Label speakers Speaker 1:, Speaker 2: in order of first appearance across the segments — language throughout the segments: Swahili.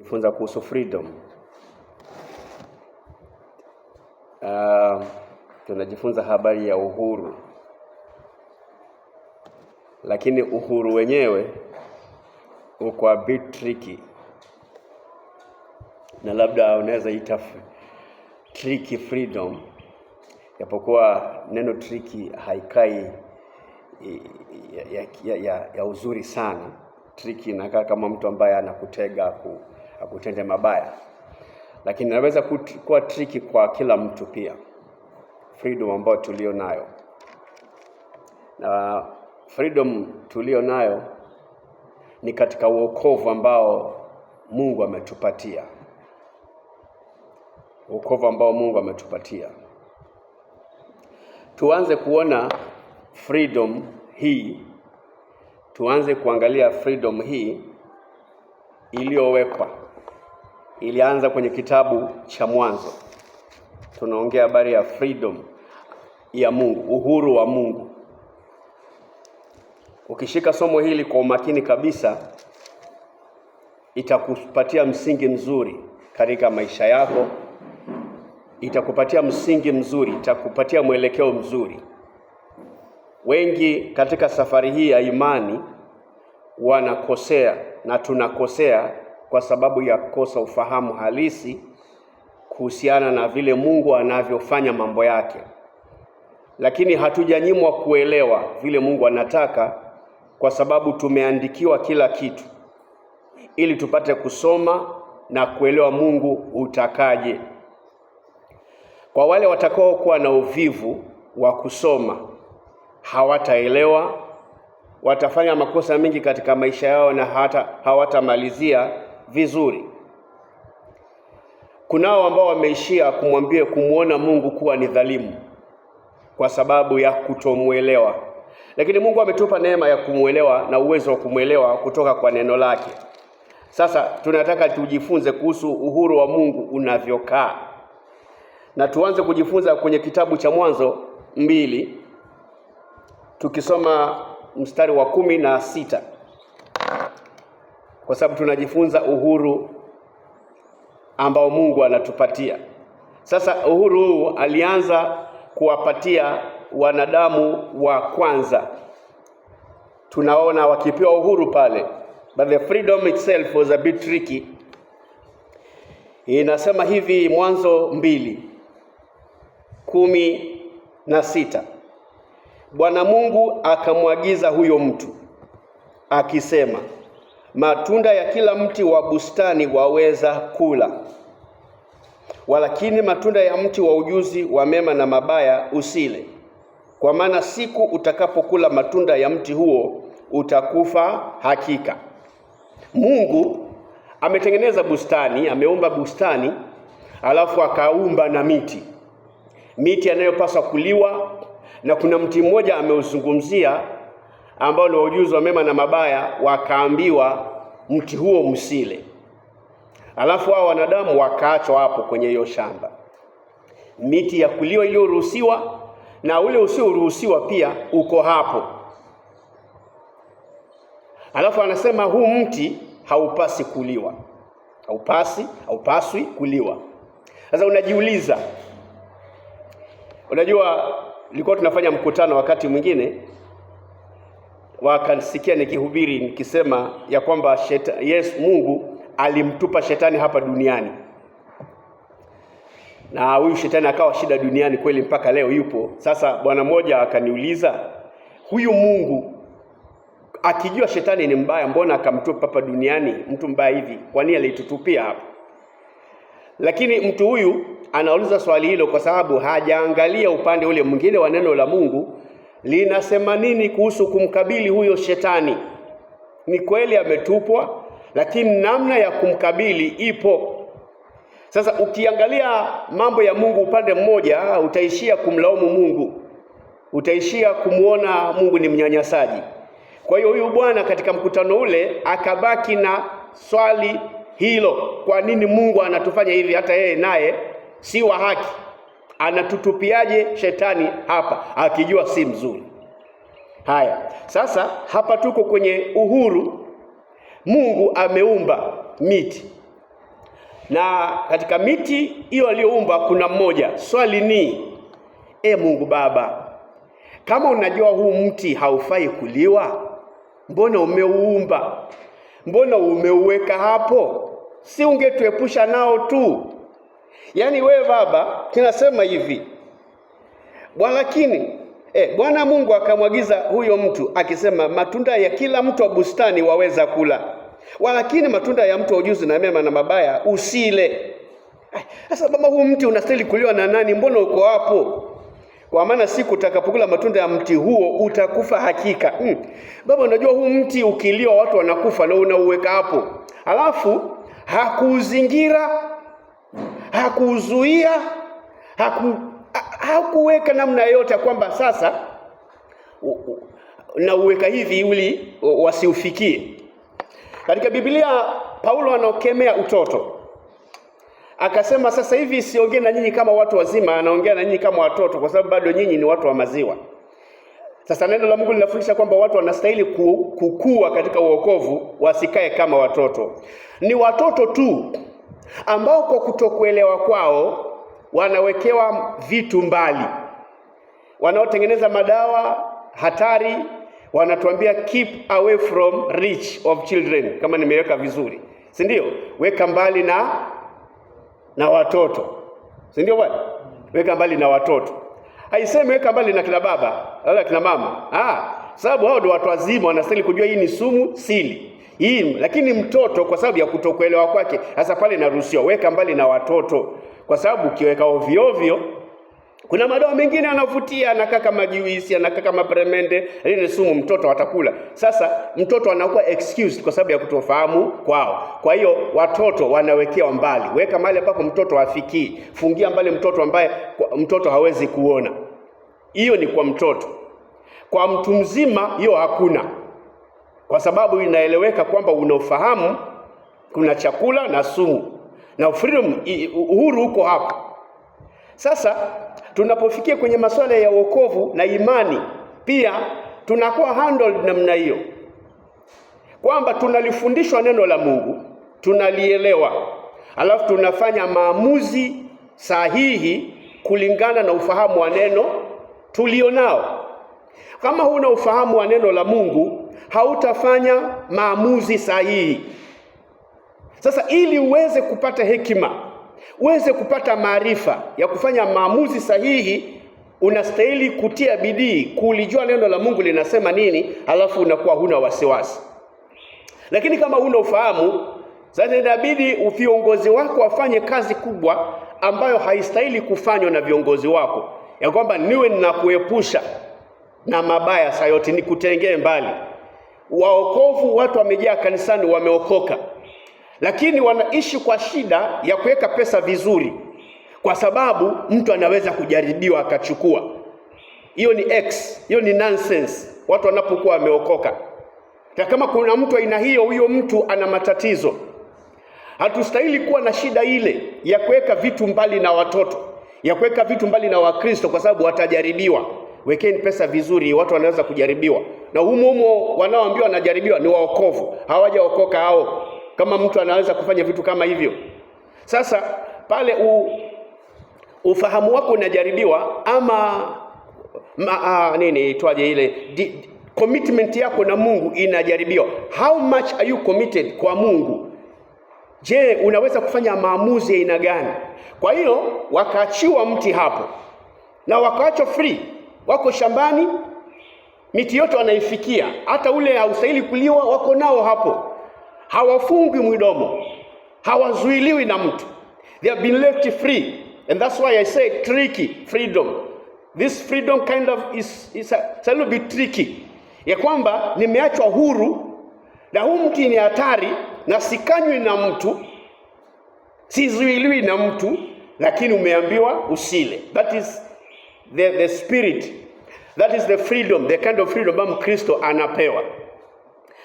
Speaker 1: Funza kuhusu freedom. Tunajifunza habari ya uhuru. Lakini uhuru wenyewe uko a bit tricky. Na labda unaweza ita tricky freedom. Japokuwa neno tricky haikai ya uzuri sana. Tricky inakaa kama mtu ambaye anakutega akutende mabaya. Lakini inaweza kuwa tricky kwa kila mtu pia. Freedom ambayo tulio nayo. Na freedom tulio nayo ni katika wokovu ambao Mungu ametupatia. Wokovu ambao Mungu ametupatia. Tuanze kuona freedom hii. Tuanze kuangalia freedom hii iliyowekwa. Ilianza kwenye kitabu cha Mwanzo. Tunaongea habari ya freedom ya Mungu, uhuru wa Mungu. Ukishika somo hili kwa umakini kabisa, itakupatia msingi mzuri katika maisha yako. Itakupatia msingi mzuri, itakupatia mwelekeo mzuri. Wengi katika safari hii ya imani wanakosea na tunakosea kwa sababu ya kukosa ufahamu halisi kuhusiana na vile Mungu anavyofanya mambo yake. Lakini hatujanyimwa kuelewa vile Mungu anataka kwa sababu tumeandikiwa kila kitu ili tupate kusoma na kuelewa Mungu utakaje. Kwa wale watakao kuwa na uvivu wa kusoma, hawataelewa, watafanya makosa mengi katika maisha yao na hawatamalizia vizuri. Kunao ambao wameishia kumuona Mungu kuwa ni dhalimu kwa sababu ya kutomuelewa. Lakini Mungu ametupa neema ya kumuelewa na uwezo wa kumuelewa kutoka kwa neno lake. Sasa tunataka tujifunze kuhusu uhuru wa Mungu unavyokaa. Na tuanze kujifunza kwenye kitabu cha Mwanzo 2. Tukisoma mstari wa 16. Kwa sababu tunajifunza uhuru ambao Mungu anatupatia. Sasa uhuru huu alianza kuwapatia wanadamu wa kwanza. Tunaona wakipewa uhuru pale. But the freedom itself was a bit tricky. Inasema hivi Mwanzo 2:16. Bwana Mungu akamwagiza huyo mtu akisema, matunda ya kila mti wa bustani waweza kula, walakini matunda ya mti wa ujuzi wa mema na mabaya usile, kwa maana siku utakapokula matunda ya mti huo utakufa hakika. Mungu ametengeneza bustani, ameumba bustani, alafu akaumba na miti yanayopaswa kuliwa, na kuna mti mmoja ameuzungumzia ambao ni ujuzi wa mema na mabaya, wakaambiwa mti huo msile. Alafu hao wanadamu wakaachwa hapo kwenye hiyo shamba. Miti ya kuliwa iliyoruhusiwa na ule usioruhusiwa pia uko hapo. Alafu anasema huu mti haupasi kuliwa. Haupaswi kuliwa. Sasa unajiuliza. Unajua nilikuwa tunafanya mkutano wakati mwingine, wakanisikia nikihubiri nikisema ya kwamba Mungu alimtupa shetani hapa duniani. Na huyu shetani akawa shida duniani kweli mpaka leo yupo. Sasa bwana mmoja akaniuliza, huyu Mungu akijua shetani ni mbaya, mbona akamtupa hapa duniani mtu mbaya hivi? Kwa nini alitutupia hapa? Lakini mtu huyu anauliza swali hilo kwa sababu hajaangalia upande ule mwingine wa neno la Mungu linasema nini kuhusu kumkabili huyo shetani. Ni kweli ametupwa, lakini namna ya kumkabili ipo. Sasa ukiangalia mambo ya Mungu upande mmoja, utaishia kumlaumu Mungu. Utaishia kumuona Mungu ni mnyanyasaji. Kwa hiyo huyu bwana katika mkutano ule akabaki na swali hilo, kwa nini Mungu anatufanya hivi hata yeye naye si wa haki? Anatutupiaje shetani hapa akijua si mzuri? Haya, sasa hapa tuko kwenye uhuru. Mungu ameumba miti. na katika miti hiyo aliyoumba kuna mmoja. Swali ni, Mungu Baba, kama unajua huu mti haufai kuliwa, mbona umeuumba? Mbona umeuweka hapo? Si ungetuepusha nao tu? Yaani wewe Baba, tunasema hivi, lakini Bwana Mungu akamwagiza huyo mtu akisema, matunda ya kila mtu wa bustani waweza kula, lakini matunda ya mtu wa ujuzi na mema na mabaya usile. Sasa Baba, huu mti unastahili kuliwa na nani? Mbona uko hapo? Kwa maana siku utakapokula matunda ya mti huo utakufa hakika. Baba, unajua huu mti ukiliwa watu wanakufa na unauweka hapo. Alafu hakuuzingira, hakuuzuia, hakuweka namna yote kwamba sasa na uweka hivi ili wasiufikie. Katika Biblia Paulo anakemea utoto. Akasema sasa hivi siongee na nyinyi kama watu wazima, anaongea na nyinyi kama watoto, kwa sababu bado nyinyi ni watu wa maziwa. Sasa neno la Mungu linafundisha kwamba watu wanastahili kukua katika wokovu, wasikae kama watoto. Ni watoto tu ambao kwa kutokuelewa kwao wanawekewa vitu mbali. Wanaotengeneza madawa hatari wanatuambia keep away from reach of children, kama nimeweka vizuri, si ndio? Weka mbali na watoto, si ndio bwana? Weka mbali na watoto. Haisemi weka mbali na kina baba wala kina mama. Sababu hao ndio watu wazima, wanastahili kujua hii ni sumu, sili hii. Lakini mtoto kwa sababu ya kutokuelewa kwake, hasa pale naruhusiwa weka mbali na watoto, kwa sababu ukiweka ovyo ovyo, kuna madawa mengine yanavutia, anakaa kama juisi, anakaa kama peremende, ile ni sumu, mtoto atakula. Sasa mtoto anakuwa excused kwa sababu ya kutofahamu kwao. Kwa hiyo watoto wanawekewa mbali. Weka mahali ambapo mtoto hafikii. Fungia mbali mtoto ambaye mtoto hawezi kuona. Hiyo ni kwa mtoto. Kwa mtu mzima hiyo hakuna, kwa sababu inaeleweka kwamba unafahamu kuna chakula na sumu, na freedom, uhuru uko hapo. Sasa tunapofikia kwenye masuala ya wokovu na imani, pia tunakuwa handled namna hiyo, kwamba tunalifundishwa neno la Mungu, tunalielewa, alafu tunafanya maamuzi sahihi kulingana na ufahamu wa neno tulionao. Kama huna ufahamu wa neno la Mungu, hautafanya maamuzi sahihi. Sasa ili uweze kupata hekima, uweze kupata maarifa ya kufanya maamuzi sahihi, unastahili kutia bidii kulijua neno la Mungu linasema nini, alafu unakuwa huna wasiwasi. Lakini kama huna ufahamu, sasa inabidi viongozi wako wafanye kazi kubwa ambayo haistahili kufanywa na viongozi wako, ya kwamba niwe ninakuepusha na mabaya saa yote, nikutengee mbali. Waokovu, watu wamejaa kanisani, wameokoka, lakini wanaishi kwa shida ya kuweka pesa vizuri, kwa sababu mtu anaweza kujaribiwa akachukua. Hiyo ni hiyo ni nonsense watu wanapokuwa wameokoka. Na kama kuna mtu aina hiyo, huyo mtu ana matatizo. Hatustahili kuwa na shida ile ya kuweka vitu mbali na watoto, ya kuweka vitu mbali na Wakristo, kwa sababu watajaribiwa. Wekeni pesa vizuri, watu wanaweza kujaribiwa. Na humo wanaoambiwa wanajaribiwa ni waokovu, hawajaokoka hao. Kama mtu anaweza kufanya vitu kama hivyo, sasa pale ufahamu wako unajaribiwa, ama commitment yako na Mungu inajaribiwa. How much are you committed kwa Mungu? Je, unaweza kufanya maamuzi ya aina gani? Kwa hiyo wakaachiwa mti hapo na wakaachwa free, wako shambani, miti yote wanaifikia, hata ule haustahili kuliwa wako nao hapo. Hawafungwi mdomo, hawazuiliwi na mtu. They have been left free, and that's why I say tricky freedom. This freedom kind of is a little bit tricky, ya kwamba nimeachwa huru, na huu mti ni hatari, na sikanywi na mtu, sizuiliwi na mtu, lakini umeambiwa usile. That is the spirit, that is the freedom, the kind of freedom ambayo Kristo anapewa.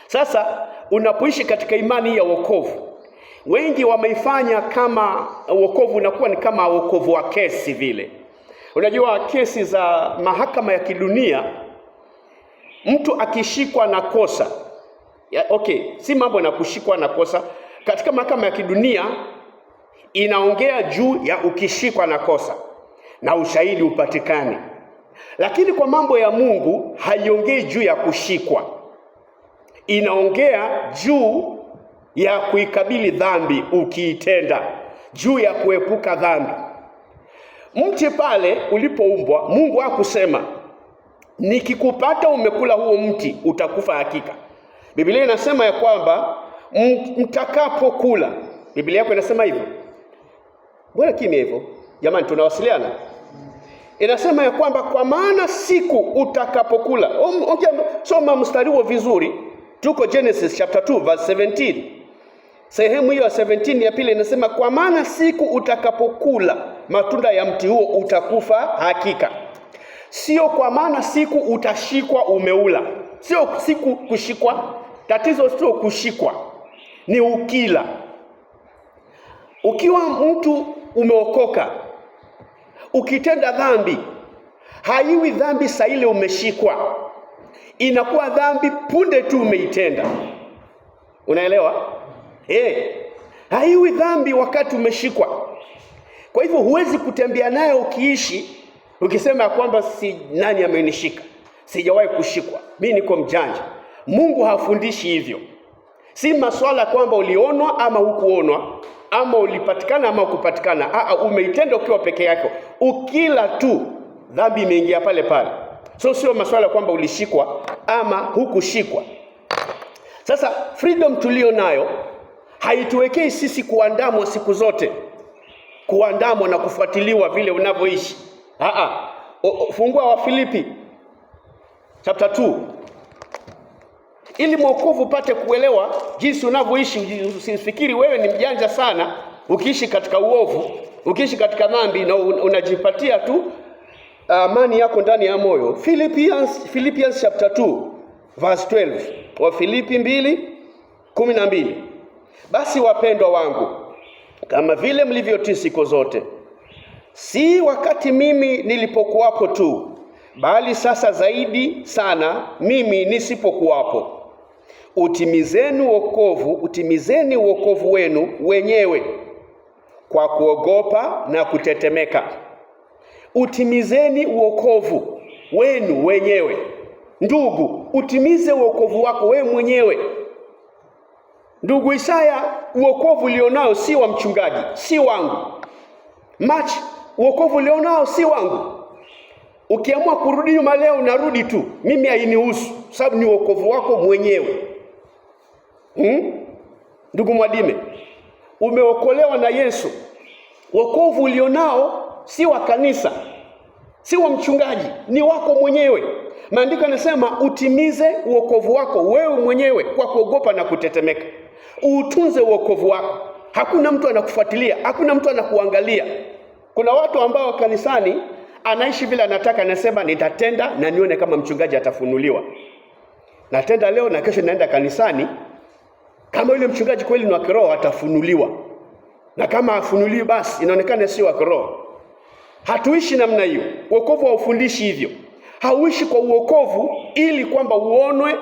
Speaker 1: Sasa unapoishi katika imani ya wokovu, wengi wameifanya kama wokovu unakuwa ni kama wokovu wa kesi vile. Unajua kesi za mahakama ya kidunia, mtu akishikwa na kosa, si mambo na kushikwa na kosa. Katika mahakama ya kidunia, inaongea juu ya ukishikwa na kosa na ushahidi upatikane. Lakini kwa mambo ya Mungu haiongei juu ya kushikwa. Inaongea juu ya kuikabili dhambi ukiitenda, juu ya kuepuka dhambi. Mti pale ulipoumbwa, Mungu hakusema nikikupata umekula huo mti utakufa hakika. Biblia inasema ya kwamba mtakapokula. Biblia yako inasema hivyo? Mbona kimya hivyo? Jamani, tunawasiliana. Inasema ya kwamba kwa maana siku utakapokula. Soma mstari huo vizuri. Tuko Genesis chapter 2 verse 17. Sehemu hiyo ya 17 ya pili inasema kwa maana siku utakapokula matunda ya mti huo utakufa hakika. Sio kwa maana siku utashikwa umeula. Sio siku kushikwa. Tatizo sio kushikwa, ni ukila. Ukiwa mtu umeokoka, ukitenda dhambi, haiwi dhambi saa ile umeshikwa. Inakuwa dhambi punde tu umeitenda. Unaelewa? Haiwi dhambi wakati umeshikwa. Kwa hivyo huwezi kutembea nayo ukiishi ukisema kwamba si nani amenishika, sijawahi kushikwa, mimi niko mjanja. Mungu hafundishi hivyo. Si maswala kwamba ulionwa ama hukuonwa, ama ulipatikana ama hukupatikana. Umeitenda ukiwa peke yako. Ukila tu dhambi imeingia pale pale. Sio maswala kwamba ulishikwa ama hukushikwa. Sasa freedom tulio nayo haituwekei sisi kuandamwa siku zote, kuandamwa na kufuatiliwa vile unavyoishi. Fungua wa Filipi chapter 2 ili mwokovu pate kuelewa jinsi unavyoishi. Usifikiri wewe ni mjanja sana ukiishi katika uovu, ukiishi katika dhambi na unajipatia tu amani yako ndani ya moyo. Philippians chapter 2 verse 12. Wa Filipi 2:12. Basi wapendwa wangu, kama vile mlivyotii siku zote, si wakati mimi nilipokuwapo tu, bali sasa zaidi sana mimi nisipokuwapo, utimizeni wokovu wenu wenyewe kwa kuogopa na kutetemeka. Utimizeni wokovu wenu wenyewe. Ndugu, utimize wokovu wako wewe mwenyewe. Ndugu Isaya, wokovu ulionao si wa mchungaji, si wangu. Wokovu ulionao si wangu. Ukiamua kurudi nyuma leo unarudi tu, mimi hainihusu, sababu ni wokovu wako mwenyewe. Ndugu Mwadime, umeokolewa na Yesu. Wokovu ulionao si wa kanisa, si wa mchungaji, ni wako mwenyewe. Maandiko yanasema utimize wokovu wako wewe mwenyewe kwa kuogopa na kutetemeka. Utunze wokovu wako. Hakuna mtu anakufuatilia, hakuna mtu anakuangalia. Kuna watu ambao kanisani anaishi vile anataka, anasema nitatenda na nione kama mchungaji atafunuliwa. Natenda leo na kesho naenda kanisani, kama yule mchungaji kweli ni wa kiroho atafunuliwa. Na kama hafunuliwi basi inaonekana sio wa kiroho. Hatuishi namna hiyo. Wokovu haufundishi hivyo. Hauishi kwa uokovu ili kwamba uonwe,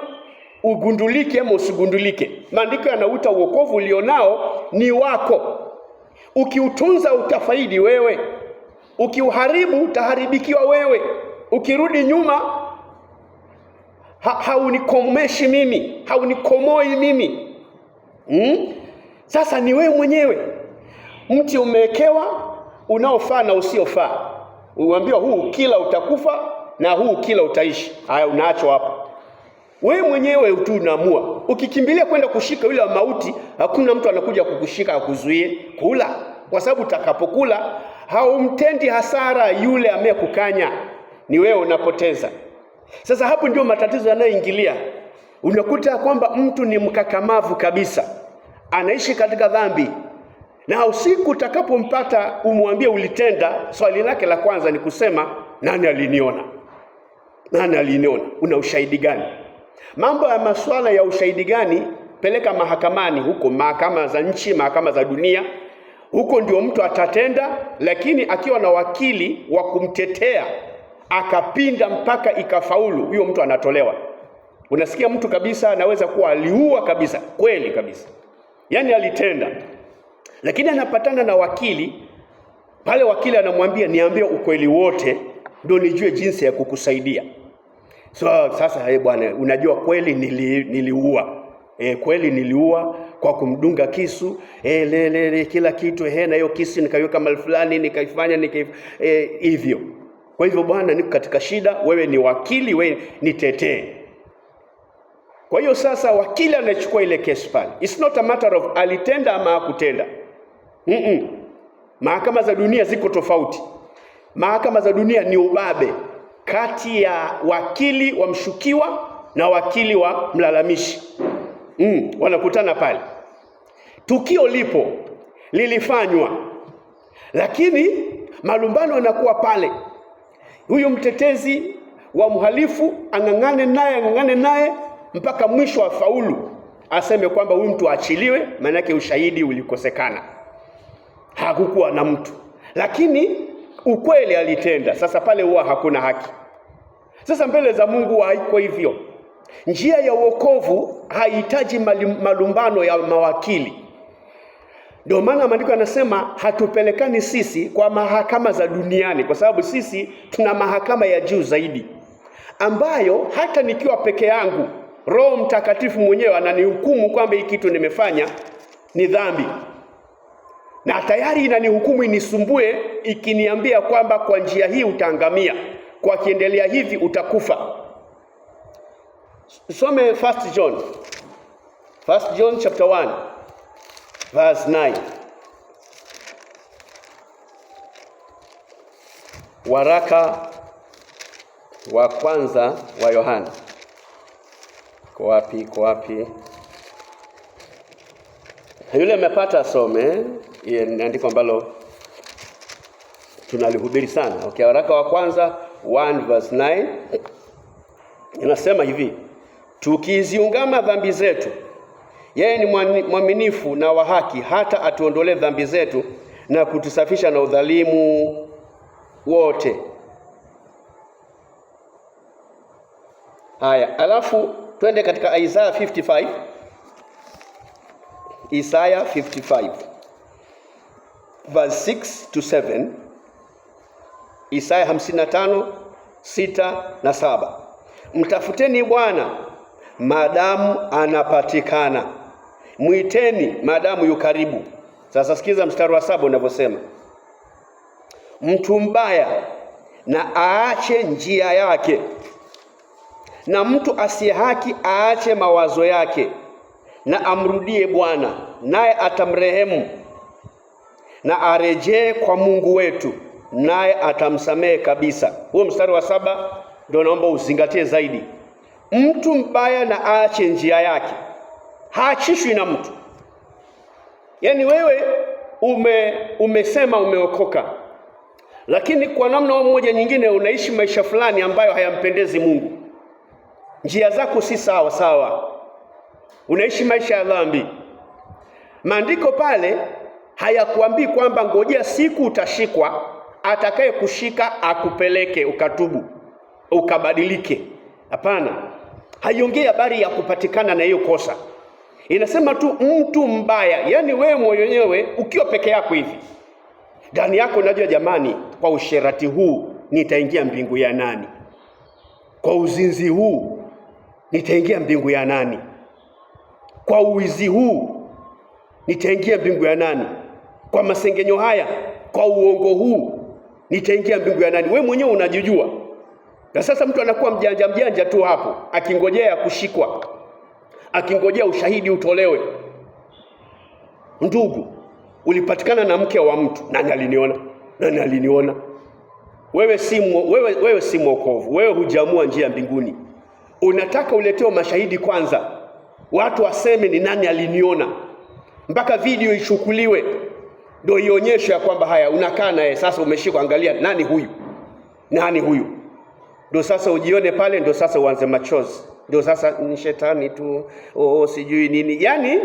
Speaker 1: ugundulike ama usigundulike. Maandiko yanauita wokovu ulionao ni wako. Ukiutunza utafaidi wewe. Ukiuharibu utaharibikiwa wewe. Ukirudi nyuma haunikomeshi mimi, haunikomoi mimi. Sasa ni wewe mwenyewe. Mti umewekewa unaofaa na usiofaa. Uambiwa huu kila utakufa na huu kila utaishi. Haya, unaachwa hapo. Wewe mwenyewe tu unaamua. Ukikimbilia kwenda kushika yule wa mauti, hakuna mtu anakuja kukushika akuzuie kula, kwa sababu utakapokula haumtendi hasara yule amekukanya, ni wewe unapoteza. Sasa hapo ndio matatizo yanayoingilia. Unakuta kwamba mtu ni mkakamavu kabisa, anaishi katika dhambi, na usiku utakapompata umwambie ulitenda, swali lake la kwanza ni kusema nani aliniona? Nani aliniona? Una ushahidi gani? Mambo ya masuala ya ushahidi gani peleka mahakamani, huko mahakama za nchi, mahakama za dunia. Huko ndio mtu atatenda, lakini akiwa na wakili wa kumtetea akapinda mpaka ikafaulu, huyo mtu anatolewa. Unasikia mtu kabisa anaweza kuwa aliua kabisa, kweli kabisa, yani alitenda. Lakini anapatana na wakili, pale wakili anamwambia niambie ukweli wote ndio nijue jinsi ya kukusaidia. So sasa bwana, unajua kweli niliua. Kweli niliua kwa kumdunga kisu. Kila kitu na hiyo kisu nikaiweka mahali fulani, nikaifanya hivyo. Kwa hivyo bwana, niko katika shida, wewe ni wakili, wewe nitetee. Kwa hiyo sasa wakili anachukua ile kesi pale. It's not a matter of alitenda ama hakutenda. Mahakama za dunia ziko tofauti. Mahakama za dunia ni ubabe kati ya wakili wa mshukiwa na wakili wa mlalamishi. Wanakutana pale. Tukio lipo, lilifanywa, lakini malumbano yanakuwa pale. Huyu mtetezi wa mhalifu ang'ang'ane naye mpaka mwisho wa faulu aseme kwamba huyu mtu aachiliwe, maana yake ushahidi ulikosekana, hakukuwa na mtu, lakini ukweli alitenda. Sasa pale huwa hakuna haki. Sasa mbele za Mungu haiko hivyo. Njia ya wokovu haihitaji malumbano ya mawakili. Ndio maana maandiko yanasema hatupelekani sisi kwa mahakama za duniani, kwa sababu sisi tuna mahakama ya juu zaidi, ambayo hata nikiwa peke yangu, Roho Mtakatifu mwenyewe ananihukumu kwamba hii kitu nimefanya ni dhambi, na tayari inanihukumu inisumbue, ikiniambia kwamba kwa njia hii utaangamia, kwa kiendelea hivi utakufa. Some 1 John chapter 1 verse 9. Waraka wa kwanza wa Yohana. Kwa wapi? Yule amepata some, ni andiko ambalo tunalihubiri sana. Okay, waraka wa kwanza 1 verse 9 inasema hivi: tukiziungama dhambi zetu, yeye ni mwaminifu na wa haki hata atuondolee dhambi zetu na kutusafisha na udhalimu wote. Haya, alafu twende katika Isaiah 55. Isaiah 55 verse 6 to 7. Isaiah 55 6 na 7. Mtafuteni Bwana maadamu anapatikana, mwiteni maadamu yu karibu. Sasa sikiza mstari wa 7 unavyosema: mtu mbaya na aache njia yake, na mtu asiye haki aache mawazo yake, na amrudie Bwana naye atamrehemu, na arejee kwa Mungu wetu naye atamsamehe kabisa. Huo mstari wa 7 ndio naomba uzingatie zaidi. Mtu mbaya na aache njia yake, haachishwi na mtu. Yaani wewe umesema umeokoka, lakini kwa namna moja nyingine unaishi maisha fulani ambayo hayampendezi Mungu. Njia zako si sawa, unaishi maisha ya dhambi. Maandiko pale hayakuambii kwamba ngojea siku utashikwa, atakaye kushika akupeleke ukatubu ukabadilike. Hapana, haiongei habari ya kupatikana na hiyo kosa. Inasema tu mtu mbaya, yani wewe mwenyewe ukiwa peke yako hivi, ndani yako unajua, jamani, kwa usherati huu nitaingia mbingu ya nani? Kwa uzinzi huu nitaingia mbingu ya nani? Kwa uwizi huu nitaingia mbingu ya nani? Kwa masengenyo haya, kwa uongo huu nitaingia mbingu ya nani? Wewe mwenyewe unajijua. Na sasa mtu anakuwa mjanja tu hapo, akingojea kushikwa, akingojea ushahidi utolewe. Ndugu, ulipatikana na mke wa mtu, nani aliniona? Wewe si mwokovu, wewe hujaamua njia ya mbinguni. Unataka uletewe mashahidi kwanza, watu waseme ni nani aliniona, mpaka video ichukuliwe ndio ionyeshe ya kwamba haya unakaa naye, sasa umeshikwa, angalia nani huyu. Ndio sasa ujione pale, ndio sasa uanze machozi, ndio sasa ni shetani tu, sijui nini. Yaani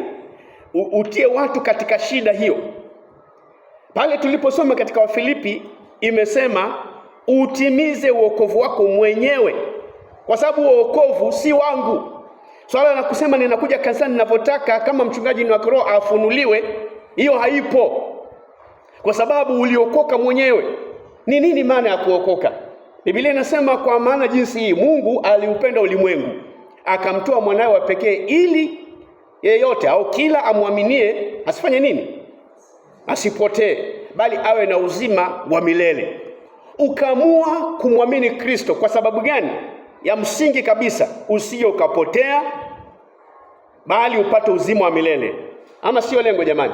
Speaker 1: utie watu katika shida hiyo. Pale tuliposoma katika Wafilipi imesema utimize wokovu wako mwenyewe, kwa sababu wokovu si wangu. Swala la kusema ninakuja kanisani ninavyotaka, kama mchungaji ni wa kiroho afunuliwe, Hiyo haipo, kwa sababu uliokoka mwenyewe. Ni nini maana ya kuokoka? Biblia inasema kwa maana jinsi hii Mungu aliupenda ulimwengu akamtoa mwanawe wa pekee, ili yeyote au kila amwaminie asifanye nini? Asipotee, bali awe na uzima wa milele. Ukaamua kumwamini Kristo kwa sababu gani? Ya msingi kabisa, usije ukapotea bali upate uzima wa milele. Ama sio lengo jamani?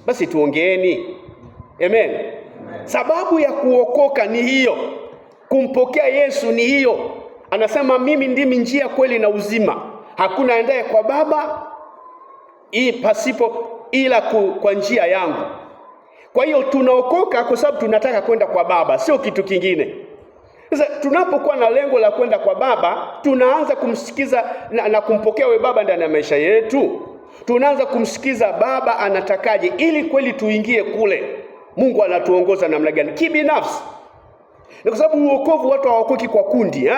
Speaker 1: Basi tuongeeni. Amen. Sababu ya kuokoka ni hiyo. Kumpokea Yesu ni hiyo. Anasema mimi ndimi njia, kweli na uzima. Hakuna aendaye kwa Baba pasipo ila kwa njia yangu. Kwa hiyo tunaokoka kwa sababu tunataka kwenda kwa Baba, sio kitu kingine. Sasa tunapokuwa na lengo la kwenda kwa Baba, tunaanza kumsikiza na kumpokea wewe Baba ndani ya maisha yetu. Tunaanza kumsikiza Baba anatakaje, ili kweli tuingie kule. Mungu anatuongoza namna gani kibinafsi. Na kwa sababu uokovu watu hawaokoki kwa kundi.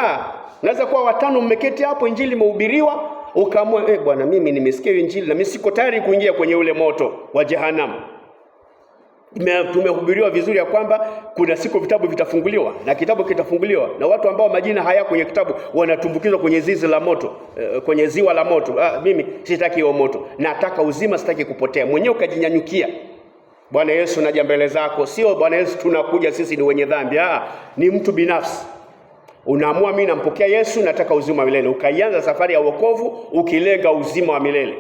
Speaker 1: Naweza kuwa 5 mmeketi hapo, injili imehubiriwa, ukaamua bwana mimi nimesikia injili na mimi siko tayari kuingia kwenye ule moto wa jehanamu. Tumehubiriwa vizuri ya kwamba kuna siku vitabu vitafunguliwa na kitabu kitafunguliwa, na watu ambao majina haya kwenye kitabu wanatumbukizwa kwenye zizi la moto, kwenye ziwa la moto. Mimi sitaki hiyo moto, nataka uzima, sitaki kupotea. Mwenyewe ukajinyanyukia, Bwana Yesu naja mbele zako. Sio Bwana Yesu tunakuja sisi ni wenye dhambi. Ni mtu binafsi. Unaamua mimi nampokea Yesu, nataka uzima wa milele. Ukaianza safari ya wokovu ukilenga uzima wa milele.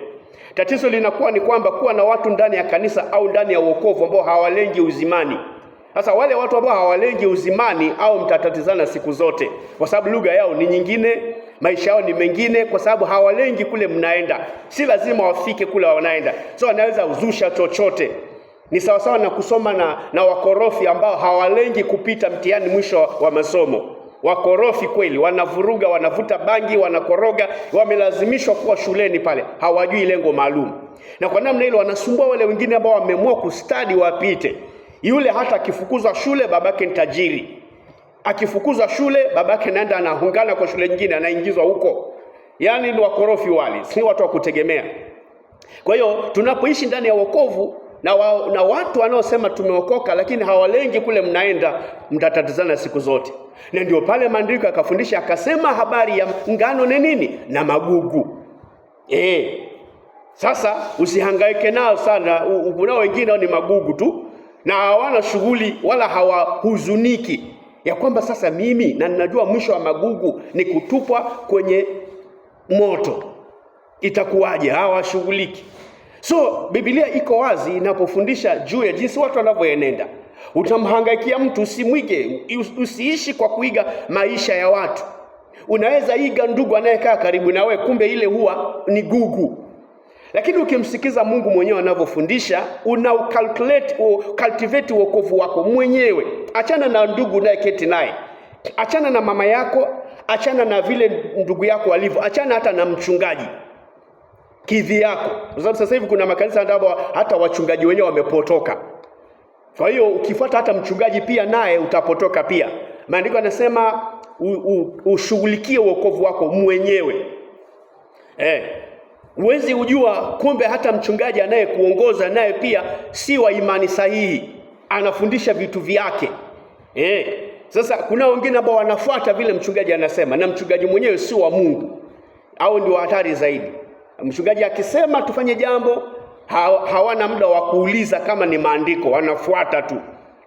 Speaker 1: Tatizo linakuwa ni kwamba kuwa na watu ndani ya kanisa au ndani ya wokovu ambao hawalengi uzimani. Sasa wale watu ambao hawalengi uzimani au mtatatizana siku zote, kwa sababu lugha yao ni nyingine, maisha yao ni mengine, kwa sababu hawalengi kule mnaenda. Si lazima wafike kule wanaenda. So wanaweza uzusha chochote. Ni sawasawa na kusoma na wakorofi ambao hawalengi kupita mtihani mwisho wa masomo. Wakorofi kweli, wanavuruga, wanavuta bangi, wanakoroga, wamelazimishwa kuwa shuleni pale, hawajui lengo maalum. Na kwa namna hilo wanasumbua wale wengine ambao wameamua kustadi wapite. Yule hata akifukuzwa shule babake ni tajiri. Akifukuzwa shule babake naenda anahungana kwa shule nyingine, anaingizwa huko. Yaani ni wakorofi wale, si watu wa kutegemea. Kwa hiyo tunapoishi ndani ya wokovu na watu wanaosema tumeokoka lakini hawalengi kule mnaenda, mtatatizana siku zote. Na ndio pale maandiko akafundisha akasema habari ya ngano ni nini? Na magugu. Sasa usihangaike nao sana. Kuna wengine ni magugu tu na hawana shughuli wala hawahuzuniki ya kwamba sasa mimi na ninajua mwisho wa magugu ni kutupwa kwenye moto. Itakuwaje? Hawashughuliki. So Biblia iko wazi inapofundisha juu ya jinsi watu wanavyoenenda. Utamhangaikia mtu, usimwige, usiishi kwa kuiga maisha ya watu. Unaweza iga ndugu anayekaa karibu na wewe, kumbe ile huwa ni gugu. Lakini ukimsikiza Mungu mwenyewe anavyofundisha, cultivate wokovu wako mwenyewe. Achana na ndugu unayeketi naye. Achana na mama yako, achana na vile ndugu yako alivyo, achana hata na mchungaji kivi yako. Kwa sababu sasa hivi kuna makanisa ambapo hata wachungaji wenyewe wamepotoka. Kwa hiyo ukifuata hata mchungaji pia naye utapotoka pia. Maandiko yanasema ushughulikie wokovu wako mwenyewe. Uwezi ujua kumbe hata mchungaji anayekuongoza naye pia si wa imani sahihi. Anafundisha vitu vyake. Sasa kuna wengine ambao wanafuata vile mchungaji anasema na mchungaji mwenyewe si wa Mungu. Au ndio hatari zaidi. Mchungaji akisema tufanye jambo, hawana muda wa kuuliza kama ni maandiko, wanafuata tu.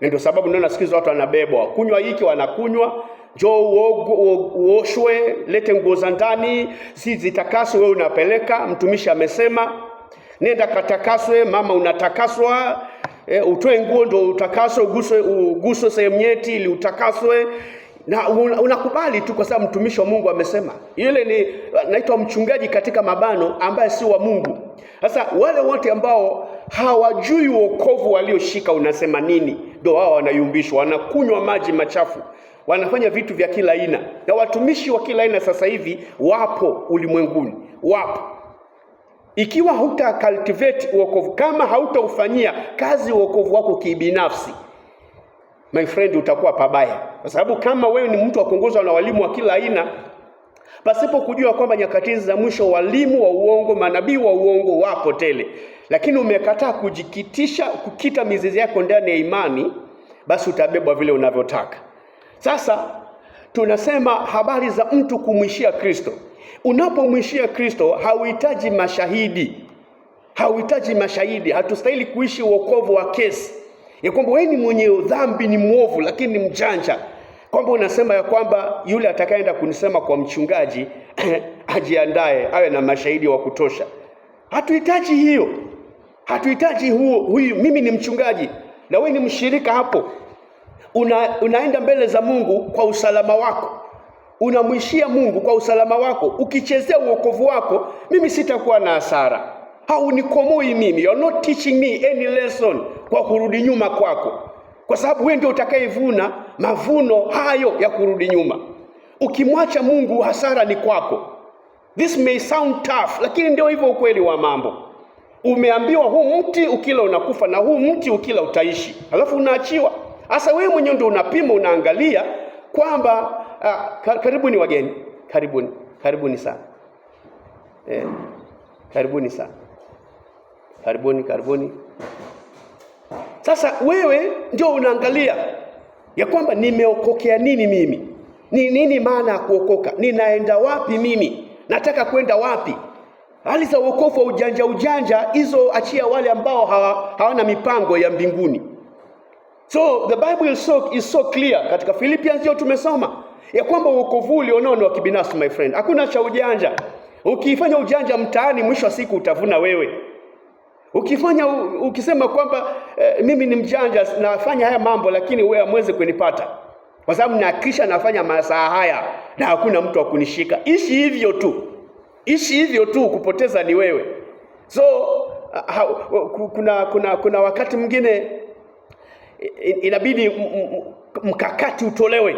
Speaker 1: Ndio sababu ndio nasikiza watu wanabebwa. Kunywa hiki wanakunywa, njoo uoshwe, lete nguo za ndani, si zitakaswe wewe unapeleka, mtumishi amesema. Nenda katakaswe, mama unatakaswa, utoe nguo ndio utakaswe, uguswe sehemu nyeti ili utakaswe. Na unakubali tu kwa sababu mtumishi wa Mungu amesema. Yule ni naitwa mchungaji katika mabano ambaye si wa Mungu. Sasa wale wote ambao hawajui wokovu walioshika unasema nini, ndio hao wanayumbishwa, wanakunywa maji machafu, wanafanya vitu vya kila aina. Na watumishi wa kila aina sasa hivi wapo ulimwenguni, wapo. Ikiwa hauta cultivate wokovu, kama hautaufanyia kazi wokovu wako kibinafsi, my friend, utakuwa pabaya. Kwa sababu kama wewe ni mtu wa kuongozwa na walimu wa kila aina, pasipo kujua kwamba nyakati za mwisho walimu wa uongo, manabii wa uongo wapo tele. lakini umekataa kukita mizizi yako ndani ya imani, basi utabebwa vile unavyotaka. Sasa tunasema habari za mtu kumwishia Kristo. Unapomwishia Kristo hauhitaji mashahidi. Hatustahili kuishi wokovu wa kesi ya kwamba wewe ni mwenye dhambi, ni mwovu, lakini ni mjanja, kwamba unasema ya kwamba yule atakayeenda kunisema kwa mchungaji ajiandae awe na mashahidi wa kutosha. Hatuhitaji hiyo. Hatuhitaji huyu mimi ni mchungaji na wewe ni mshirika hapo. Unaenda mbele za Mungu kwa usalama wako. Unamwishia Mungu kwa usalama wako. Ukichezea wokovu wako, mimi sitakuwa na hasara. Haunikomoi mimi. You're not teaching me any lesson kwa kurudi nyuma kwako. Kwa sababu wewe ndio utakayevuna mavuno hayo ya kurudi nyuma. Ukimwacha Mungu, hasara ni kwako. This may sound tough, lakini ndio hivyo ukweli wa mambo. Umeambiwa huu mti ukila unakufa na huu mti ukila utaishi. Alafu unaachiwa. Sasa wewe mwenyewe ndio unapima, unaangalia kwamba karibuni wageni. Karibuni sana. Karibuni sana. Karibuni. Sasa wewe ndio unaangalia ya kwamba nimeokokea nini mimi? Ni nini maana ya kuokoka? Ninaenda wapi mimi? Nataka kwenda wapi? Hali za wokovu wa ujanja hizo achia wale ambao hawana mipango ya mbinguni. So the Bible is so clear. Katika Philippians ndio tumesoma ya kwamba wokovu ulionao ni wa kibinafsi, my friend. Hakuna cha ujanja. Ukifanya ujanja mtaani, mwisho wa siku utavuna wewe. Ukisema kwamba mimi ni mjanja nafanya haya mambo, lakini wewe hamwezi kunipata kwa sababu nahakisha nafanya masaa haya na hakuna mtu wa kunishika. Ishi hivyo tu, kupoteza ni wewe. So kuna wakati mwingine inabidi mkakati utolewe.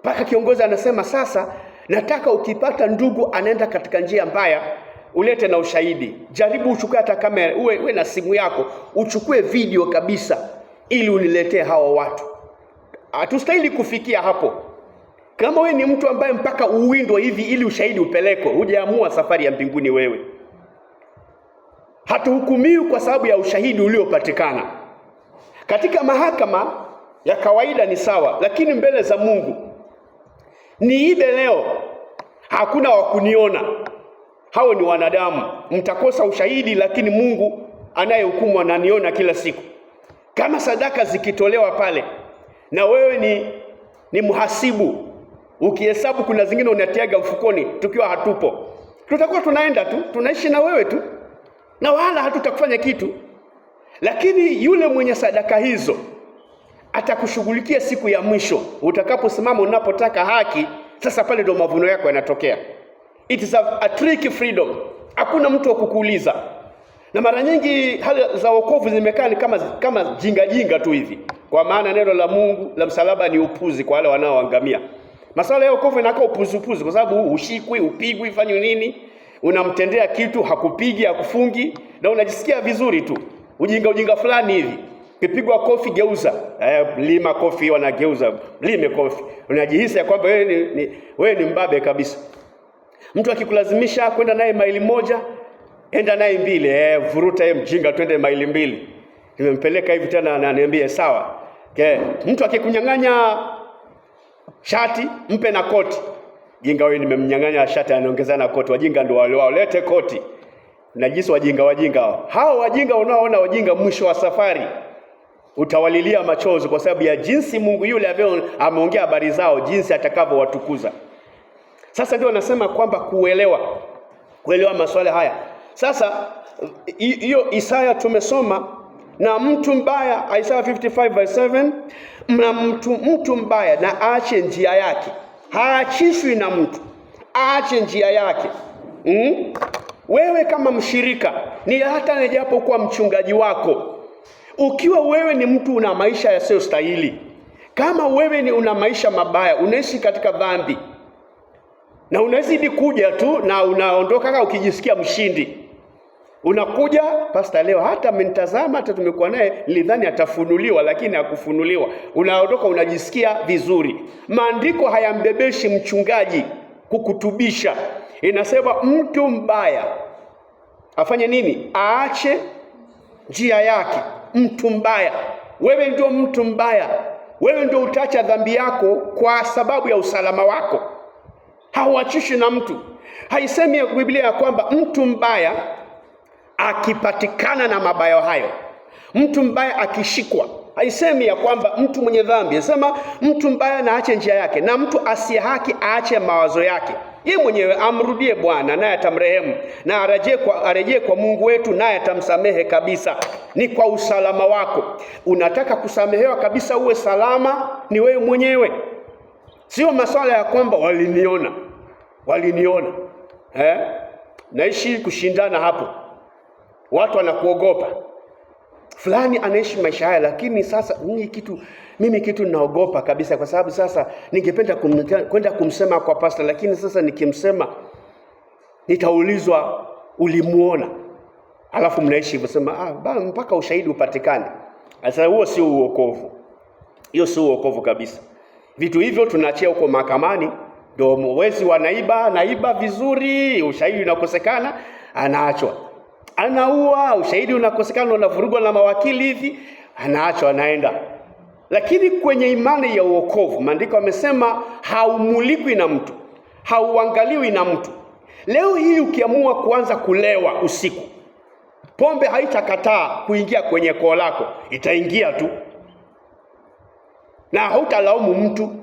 Speaker 1: Mpaka kiongozi anasema sasa nataka ukipata ndugu anaenda katika njia mbaya, ulete na ushahidi. Jaribu uchukue hata kamera, uwe na simu yako, uchukue video kabisa ili uniletee hao watu. Hatustahili kufikia hapo. Kama wewe ni mtu ambaye mpaka uwindwe hivi ili ushahidi upeleko, hujaamua safari ya mbinguni wewe. Hatuhukumiwi kwa sababu ya ushahidi uliopatikana. Katika mahakama ya kawaida ni sawa, lakini mbele za Mungu niibe leo, hakuna wa kuniona. Hao ni wanadamu. Mtakosa ushahidi, lakini Mungu anayehukumu ananiona kila siku. Kama sadaka zikitolewa pale na wewe ni mhasibu, ukihesabu kuna zingine unatiaga mfukoni tukiwa hatupo, tutakuwa tunaenda tu, tunaishi na wewe tu na wala hatutakufanya kitu. Lakini yule mwenye sadaka hizo atakushughulikia siku ya mwisho utakaposimama unapotaka haki. Sasa pale ndo mavuno yako yanatokea. It is a tricky freedom. Hakuna mtu wa kukuuliza. Na mara nyingi hali za wokovu zimekaa ni kama jinga tu hivi. Kwa maana neno la Mungu la msalaba ni upuzi kwa wale wanaoangamia. Masuala ya wokovu inakaa upuzi kwa sababu ushikwi, upigwi, fanywe nini? Unamtendea kitu, hakupigi, hakufungi na unajisikia vizuri tu. Ujinga fulani hivi. Kipigwa kofi geuza. Lima kofi wanageuza. Lime kofi. Unajihisi kwamba wewe ni mbabe kabisa. Mtu akikulazimisha kwenda naye maili 1, enda naye 2. Vuruta yeye mjinga twende maili 2. Nimempeleka hivi tena ananiambia sawa. Mtu akikunyang'anya shati, mpe na koti. Jinga wewe nimemnyang'anya shati anaongeza na koti. Wajinga ndio wale wao, lete koti. Najisi wajinga hao wajinga unaoona wajinga, mwisho wa safari utawalilia machozi kwa sababu ya jinsi Mungu yule ameongea habari zao, jinsi atakavyowatukuza. Sasa ndio nasema kwamba kuelewa masuala haya. Sasa hiyo Isaya tumesoma, na mtu mbaya, Isaiah 55:7, na mtu mbaya na aache njia yake. Haachishwi na mtu, aache njia yake. Wewe kama mshirika, ni hata nijapokuwa mchungaji wako, ukiwa wewe ni mtu una maisha yasiyostahili, kama wewe una maisha mabaya, unaishi katika dhambi na unazidi kuja tu na unaondoka kama ukijisikia mshindi, unakuja pastor leo hata amenitazama, hata tumekuwa naye nilidhani atafunuliwa lakini hakufunuliwa, unaondoka unajisikia vizuri. Maandiko hayambebeshi mchungaji kukutubisha. Inasema mtu mbaya afanye nini? Aache njia yake. Mtu mbaya, wewe ndio mtu mbaya. Wewe ndio utaacha dhambi yako kwa sababu ya usalama wako. Hauachishi na mtu. Haisemi Biblia ya kwamba mtu mbaya akipatikana na mabaya hayo, mtu mbaya akishikwa. Haisemi ya kwamba mtu mwenye dhambi, inasema mtu mbaya na aache njia yake, na mtu asiye haki aache mawazo yake. Yeye mwenyewe amrudie Bwana naye atamrehemu, na arejee kwa Mungu wetu naye atamsamehe kabisa. Ni kwa usalama wako. Unataka kusamehewa kabisa uwe salama, ni wewe mwenyewe. Sio masuala ya kwamba waliniona. Naishi kushindana hapo. Watu wanakuogopa. Fulani anaishi maisha haya, lakini sasa mimi kitu naogopa kabisa, kwa sababu sasa ningependa kwenda kumsema kwa pastor, lakini sasa nikimsema nitaulizwa ulimuona. Alafu mnaishi hivyo, sema mpaka ushahidi upatikane. Sasa huo sio uokovu. Hiyo sio uokovu kabisa. Vitu hivyo tunaachia huko mahakamani. Ndio mwezi naiba vizuri, ushahidi unakosekana, anaachwa. Anaua, ushahidi unakosekana, unavurugwa na mawakili hivi, anaachwa, anaenda. Lakini kwenye imani ya uokovu, maandiko yamesema haumulikwi na mtu, hauangaliwi na mtu. Leo hii ukiamua kuanza kulewa usiku, pombe haitakataa kuingia kwenye koo lako, itaingia tu. Na hautalaumu mtu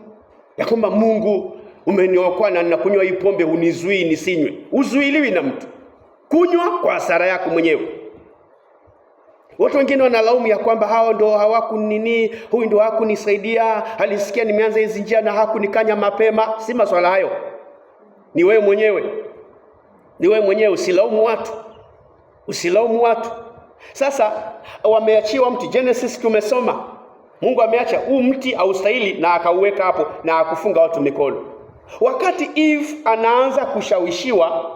Speaker 1: ya kwamba Mungu umeniokoa na ninakunywa hii pombe, unizuii nisinywe. Uzuiliwi na mtu. Kunywa kwa hasara yako mwenyewe. Watu wengine wanalaumu ya kwamba hao ndo huyu ndo hakunisaidia, alisikia nimeanza hizi njia na hakunikanya mapema. Si maswala hayo. Ni wewe mwenyewe. Usilaumu watu. Sasa wameachiwa mti. Genesis tumesoma. Mungu ameacha huu mti haustahili na akauweka hapo na akufunga watu mikono. Wakati Eve anaanza kushawishiwa,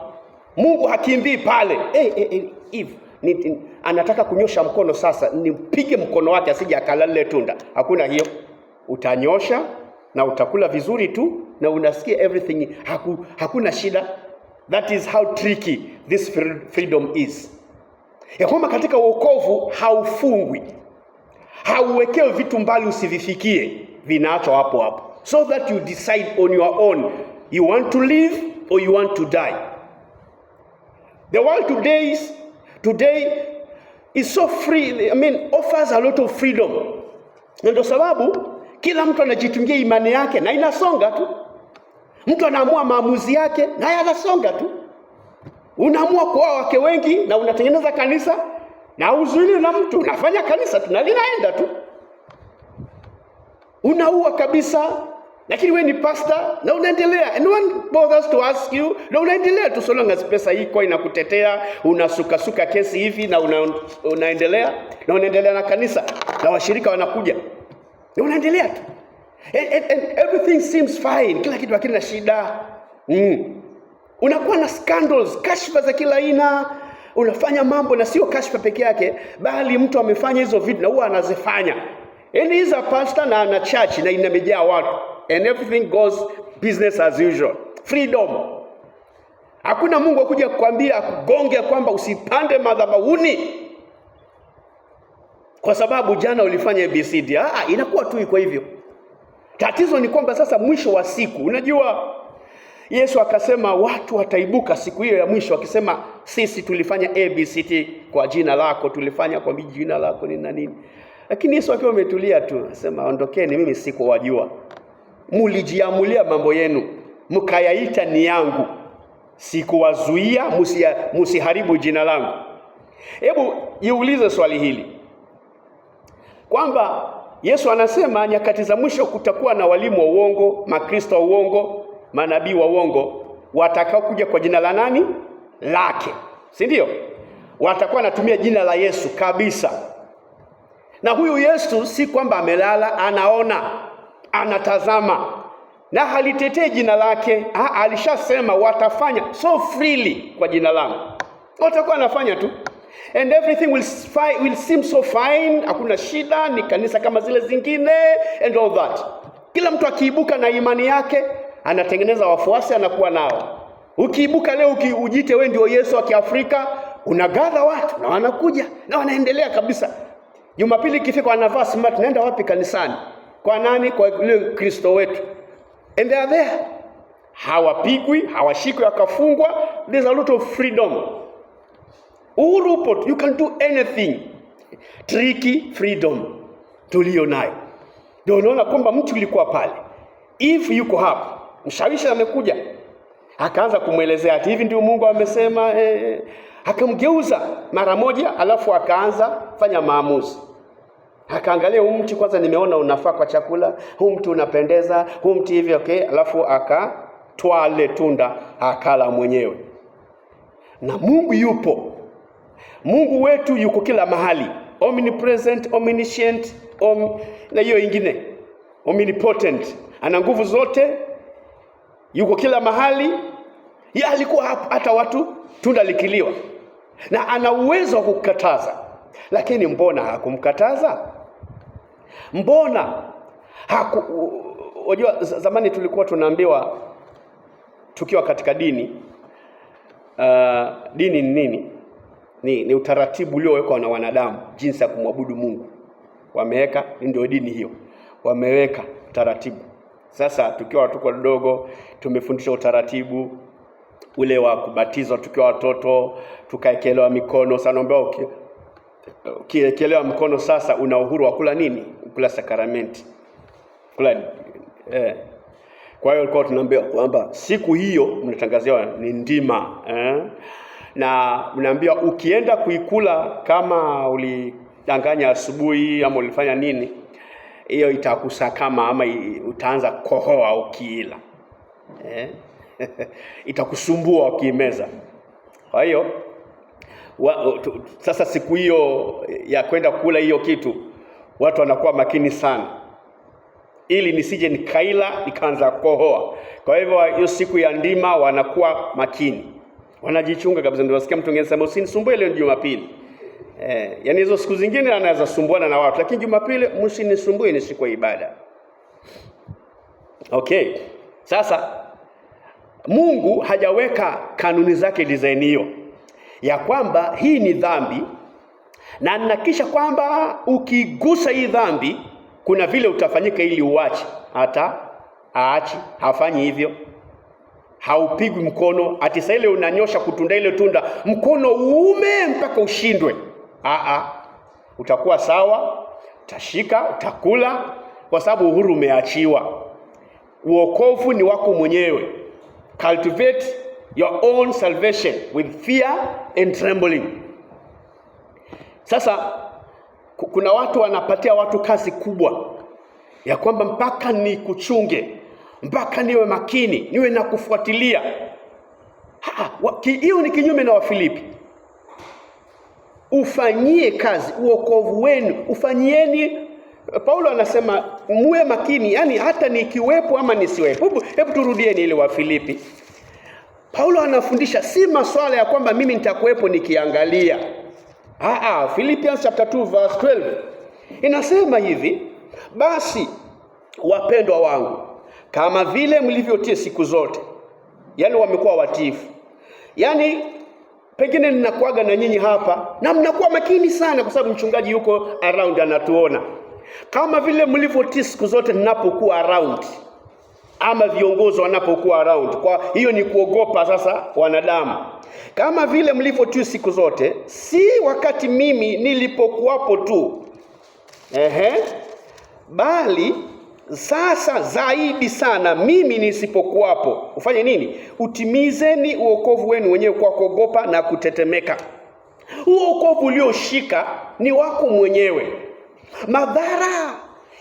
Speaker 1: Mungu hakimbii pale. Eve anataka kunyosha mkono, sasa nipige mkono wake asije akalale tunda. Hakuna hiyo. Utanyosha na utakula vizuri tu na unasikia everything, hakuna shida. That is how tricky this freedom is. Ya kwamba katika wokovu haufungwi. Hauwekewi vitu mbali usivifikie, vinaachwa hapo. So that you decide on your own. You want to live or you want to die. The world today is so free. Offers a lot of freedom. Ndio sababu kila mtu anajitungia imani yake na inasonga tu. Mtu anaamua maamuzi yake na yanasonga tu. Unaamua kuoa wake wengi na unatengeneza kanisa na uzuili na mtu, unafanya kanisa tu na linaenda tu. Unaua kabisa, lakini wewe ni pastor na unaendelea. And no one bothers to ask you, na unaendelea tu so long as pesa iko inakutetea, unasuka kesi hivi na unaendelea na kanisa na washirika wanakuja. Na unaendelea tu. And everything seems fine. Kila kitu hakina shida. Unakuwa na scandals, kashfa za kila aina. Unafanya mambo na sio kashfa peke yake, bali mtu amefanya hizo vitu na huwa anazifanya. And he is a pastor na ana church na inamejaa watu. And everything goes business as usual. Freedom. Hakuna Mungu akuja kukwambia akugonge kwamba usipande madhabahuni kwa sababu jana ulifanya ABCD. Inakuwa tu iko hivyo. Tatizo ni kwamba sasa mwisho wa siku, unajua Yesu akasema watu wataibuka siku hiyo ya mwisho akisema sisi tulifanya ABCD kwa jina lako, tulifanya kwa jina lako ni nini. Lakini Yesu akiwa ametulia tu, anasema ondokeni, mimi sikuwajua. Mulijiamulia mambo yenu, mkayaita ni yangu. Sikuwazuia, musiharibu jina langu. Hebu jiulize swali hili. Kwamba Yesu anasema nyakati za mwisho kutakuwa na walimu wa uongo, makristo wa uongo, manabii wa uongo, watakao kuja kwa jina la nani? Lake. Si ndio? Watakuwa wanatumia jina la Yesu kabisa. Na huyu Yesu si kwamba amelala, anaona, anatazama. Na halitetei jina lake. Alishasema watafanya so freely kwa jina langu. Watakuwa wanafanya tu. And everything will seem so fine. Hakuna shida, ni kanisa kama zile zingine and all that. Kila mtu akiibuka na imani yake, anatengeneza wafuasi, anakuwa nao. Ukiibuka leo ujite wewe ndio Yesu wa Kiafrika, unagadha watu na wanakuja na wanaendelea kabisa. Jumapili ikifika wanavaa smart, naenda wapi? Kanisani. Kwa nani? Kwa yule Kristo wetu. And they are there. Hawapigwi, hawashikwi wakafungwa. There's a lot of freedom. Uhuru upo, you can do anything. Tricky freedom tulio nayo. Ndio unaona kwamba mtu ulikuwa pale. If yuko hapa, mshawishi amekuja, akaanza kumwelezea ati hivi ndio Mungu amesema, akamgeuza mara moja, alafu akaanza fanya maamuzi. Akaangalia huu mti kwanza, nimeona unafaa kwa chakula, huu mti unapendeza, huu mti hivi okay, alafu akatwaa ile tunda akala mwenyewe. Na Mungu yupo. Mungu wetu yuko kila mahali. Omnipresent, omniscient, na hiyo ingine omnipotent. Ana nguvu zote. Yuko kila mahali. Yeye alikuwa hata watu tunda likiliwa. Na ana uwezo wa kukataza. Lakini mbona hakumkataza? Mbona unajua zamani tulikuwa tunaambiwa tukiwa katika dini, dini ni nini? Ni utaratibu uliowekwa na wanadamu jinsi ya kumwabudu Mungu. Wameweka, ndio dini hiyo. Wameweka utaratibu. Sasa tukiwa watoto wadogo tumefundishwa utaratibu ule wa kubatizwa tukiwa watoto, tukaekelewa mikono. Sasa naomba ukiekelewa mikono sasa una uhuru wa kula nini? Kula sakramenti. Kwa hiyo alikuwa tunaambiwa kwamba siku hiyo mnatangaziwa ni ndima, na mnaambiwa ukienda kuikula kama ulidanganya asubuhi ama ulifanya nini, hiyo itakusakama ama utaanza kohoa ukiila. Itakusumbua ukimeza. Kwa hiyo sasa siku hiyo ya kwenda kula hiyo kitu watu wanakuwa makini sana, ili nisije nikaila nikaanza kohoa. Kwa hivyo hiyo siku ya ndima wanakuwa makini, wanajichunga kabisa. Ndio wasikia mtu angesema usinisumbue leo Jumapili. Yani hizo siku zingine anaweza sumbuana na watu, lakini Jumapili msinisumbue, ni siku ya ibada. Okay. Sasa Mungu hajaweka kanuni zake design hiyo ya kwamba hii ni dhambi, na nakisha kwamba ukigusa hii dhambi kuna vile utafanyika ili uache. Hata aachi, hafanyi hivyo. Haupigwi mkono ati sasa ile unanyosha kutunda ile tunda mkono uume mpaka ushindwe. Utakuwa sawa, utashika, utakula, kwa sababu uhuru umeachiwa. Uokovu ni wako mwenyewe. Cultivate your own salvation with fear and trembling. Sasa kuna watu wanapatia watu kazi kubwa ya kwamba mpaka ni kuchunge, mpaka niwe makini, niwe na kufuatilia. Hiyo ni kinyume na Wafilipi. Ufanyie kazi uokovu wenu, ufanyieni. Paulo anasema muwe makini, yani hata nikiwepo ama nisiwepo. Hebu turudieni ile Wafilipi. Paulo anafundisha si maswala ya kwamba mimi nitakuwepo nikiangalia. Philippians chapter 2 verse 12 inasema hivi: basi wapendwa wangu, kama vile mlivyotii siku zote. Yani wamekuwa watiifu. Yani pengine ninakuaga na nyinyi hapa na mnakuwa makini sana kwa sababu mchungaji yuko around anatuona. Kama vile mlivyotii siku zote ninapokuwa around, ama viongozi wanapokuwa around. Kwa hiyo ni kuogopa sasa wanadamu. Kama vile mlivyotii siku zote, si wakati mimi nilipokuwapo tu, bali sasa zaidi sana mimi nisipokuwapo. Ufanye nini? Utimizeni uokovu wenu wenyewe kwa kuogopa na kutetemeka. Uokovu ulioshika ni wako mwenyewe. Madhara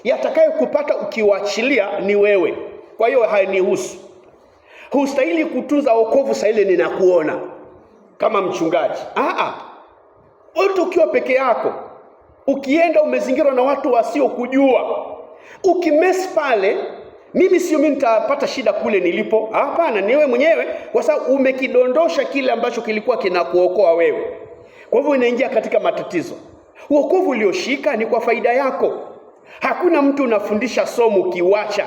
Speaker 1: yatakayokupata ukiwachilia ni wewe. Kwa hiyo hainihusu. Hustahili kutunza wokovu saa ile ninakuona kama mchungaji. Wewe ukiwa peke yako, ukienda umezingirwa na watu wasiokujua, ukimess pale, mimi nitapata shida kule nilipo. Hapana, ni wewe mwenyewe, kwa sababu umekidondosha kile ambacho kilikuwa kinakuokoa wewe. Kwa hivyo unaingia katika matatizo. Wokovu ulioshika ni kwa faida yako. Hakuna mtu unafundisha somo ukiwacha.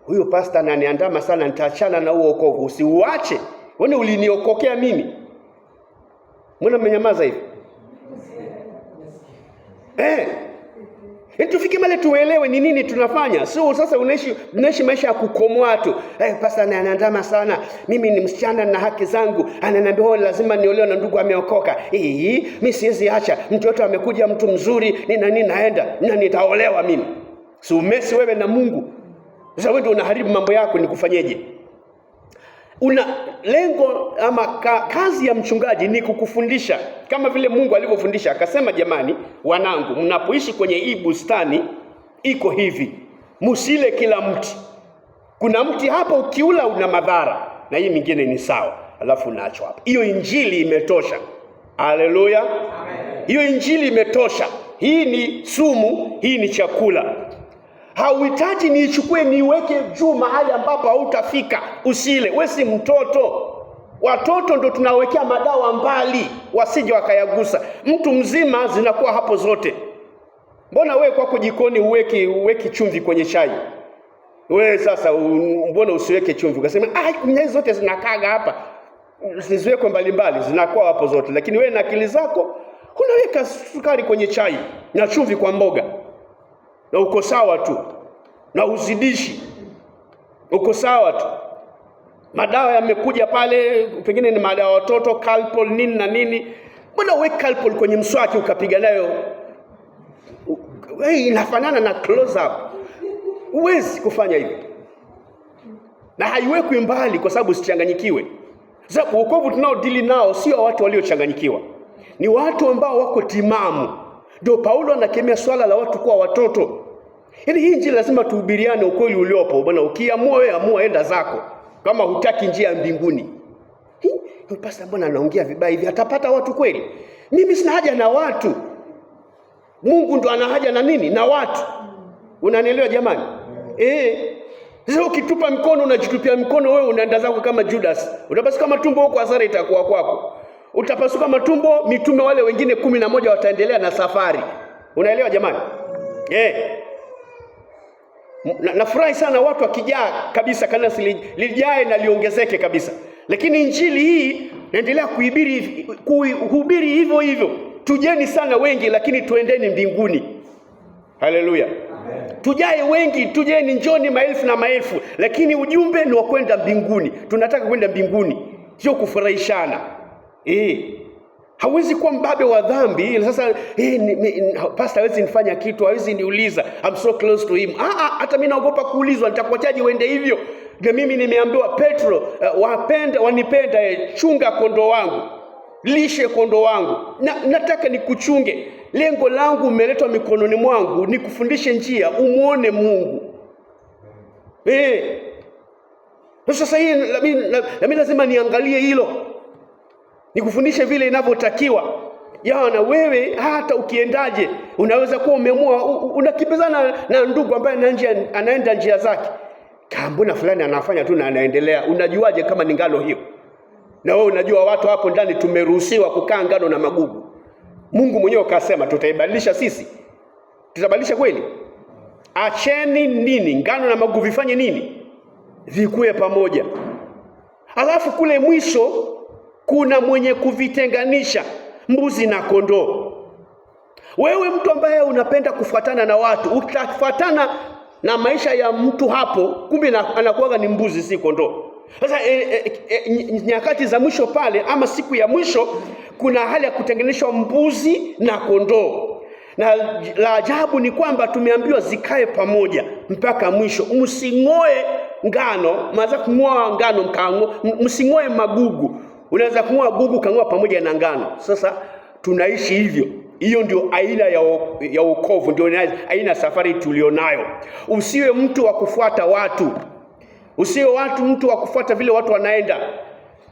Speaker 1: Huyo pastor ananiandama sana, nitaachana na wokovu. Usiuache. Wewe uliniokokea mimi. Mbona mmenyamaza hivi? Tufike mahali tuelewe ni nini tunafanya. Sio sasa unaishi maisha ya kukomoa tu. Pastor anaandama sana. Mimi ni msichana na haki zangu. Ananiambia lazima niolewe na ndugu ameokoka. Mimi siwezi acha. Mtoto amekuja mtu mzuri, nini naenda na nitaolewa mimi. Si umesi wewe na Mungu. Sasa wewe ndio unaharibu mambo yako, nikufanyeje? Lengo ama kazi ya mchungaji ni kukufundisha kama vile Mungu alivyofundisha. Akasema, jamani wanangu, mnapoishi kwenye hii bustani iko hivi, msile kila mti. Kuna mti hapa ukiula una madhara na hii mingine ni sawa, alafu unaachwa hapa. Hiyo injili imetosha. Haleluya, amen. Hiyo injili imetosha. Hii ni sumu, hii ni chakula. Hauhitaji niichukue niweke juu mahali ambapo hautafika. Usile, wewe si mtoto. Watoto ndo tunawekea madawa mbali wasije wakayagusa. Mtu mzima zinakuwa hapo zote. Mbona wewe kwako jikoni uweki chumvi kwenye chai? Wewe sasa mbona usiweke chumvi? Ukasema hizi zote zinakaga hapa. Zisiwekwe mbalimbali, zinakuwa hapo zote. Lakini wewe na akili zako unaweka sukari kwenye chai na chumvi kwa mboga. Na uko sawa tu. Na uzidishi. Uko sawa tu. Madawa yamekuja pale, pengine ni madawa watoto, Calpol nini na nini. Mbona uweke Calpol kwenye mswaki ukapiga nayo? Inafanana na close up. Huwezi kufanya hivyo. Na haiwekwi mbali kwa sababu usichanganyikiwe. Sababu wokovu tunaodili nao sio watu waliochanganyikiwa. Ni watu ambao wako timamu. Ndio Paulo anakemea swala la watu kuwa watoto. Yaani hii njia lazima tuhubiriane ukweli uliopo. Bwana ukiamua wewe amua, enda zako. Kama hutaki njia ya mbinguni. Pastor mbona anaongea vibaya hivi? Atapata watu kweli? Mimi sina haja na watu. Mungu ndo ana haja na nini? Na watu. Unanielewa jamani? Sasa ukitupa mkono unajitupia mkono, wewe unaenda zako kama Judas. Utapasuka matumbo huko, hasara itakuwa kwako. Utapasuka matumbo, mitume wale wengine 11 wataendelea na safari. Unaelewa jamani? Nafurahi sana watu wakijaa kabisa, kanisa lijae na liongezeke kabisa. Lakini injili hii naendelea kuhubiri hivyo hivyo. Tujeni sana wengi, lakini tuendeni mbinguni. Haleluya. Tujae wengi, tujeni, njoni maelfu na maelfu, lakini ujumbe ni wa kwenda mbinguni. Tunataka kwenda mbinguni, sio kufurahishana. Hawezi kuwa mbabe wa dhambi. Sasa pastor hawezi nifanya kitu, hawezi niuliza, I'm so close to him. Hata mimi naogopa kuulizwa, nitakuachaje uende hivyo? Na mimi nimeambiwa Petro, wanipenda, chunga kondoo wangu, lishe kondoo wangu. Nataka nikuchunge. Lengo langu umeletwa mikononi mwangu, nikufundishe njia umuone Mungu. Sasa hii mimi lazima niangalie hilo. Nikufundishe vile inavyotakiwa. Yana wewe hata ukiendaje, unaweza kuwa umeamua unakimbizana na ndugu ambaye anaenda njia zake. Mbona fulani anafanya tu na anaendelea. Unajuaje kama ni ngano hiyo? Na wewe unajua watu hapo ndani tumeruhusiwa kukaa ngano na magugu. Mungu mwenyewe akasema tutaibadilisha sisi. Tutabadilisha kweli? Acheni nini? Ngano na magugu vifanye nini? Vikue pamoja. Alafu kule mwisho kuna mwenye kuvitenganisha mbuzi na kondoo. Wewe mtu ambaye unapenda kufuatana na watu, utafuatana na maisha ya mtu hapo, kumbe anakuwa ni mbuzi si kondoo. Sasa nyakati za mwisho pale ama siku ya mwisho kuna hali ya kutenganishwa mbuzi na kondoo. Na la ajabu ni kwamba tumeambiwa zikae pamoja mpaka mwisho. Msing'oe ngano, mwanza kung'oa ngano msing'oe magugu. Unaweza kung'oa gugu kang'oa pamoja na ngano. Sasa tunaishi hivyo. Hiyo ndio aina ya wokovu, ndio aina safari tulionayo. Usiwe mtu wa kufuata watu. Usiwe mtu wa kufuata vile watu wanaenda.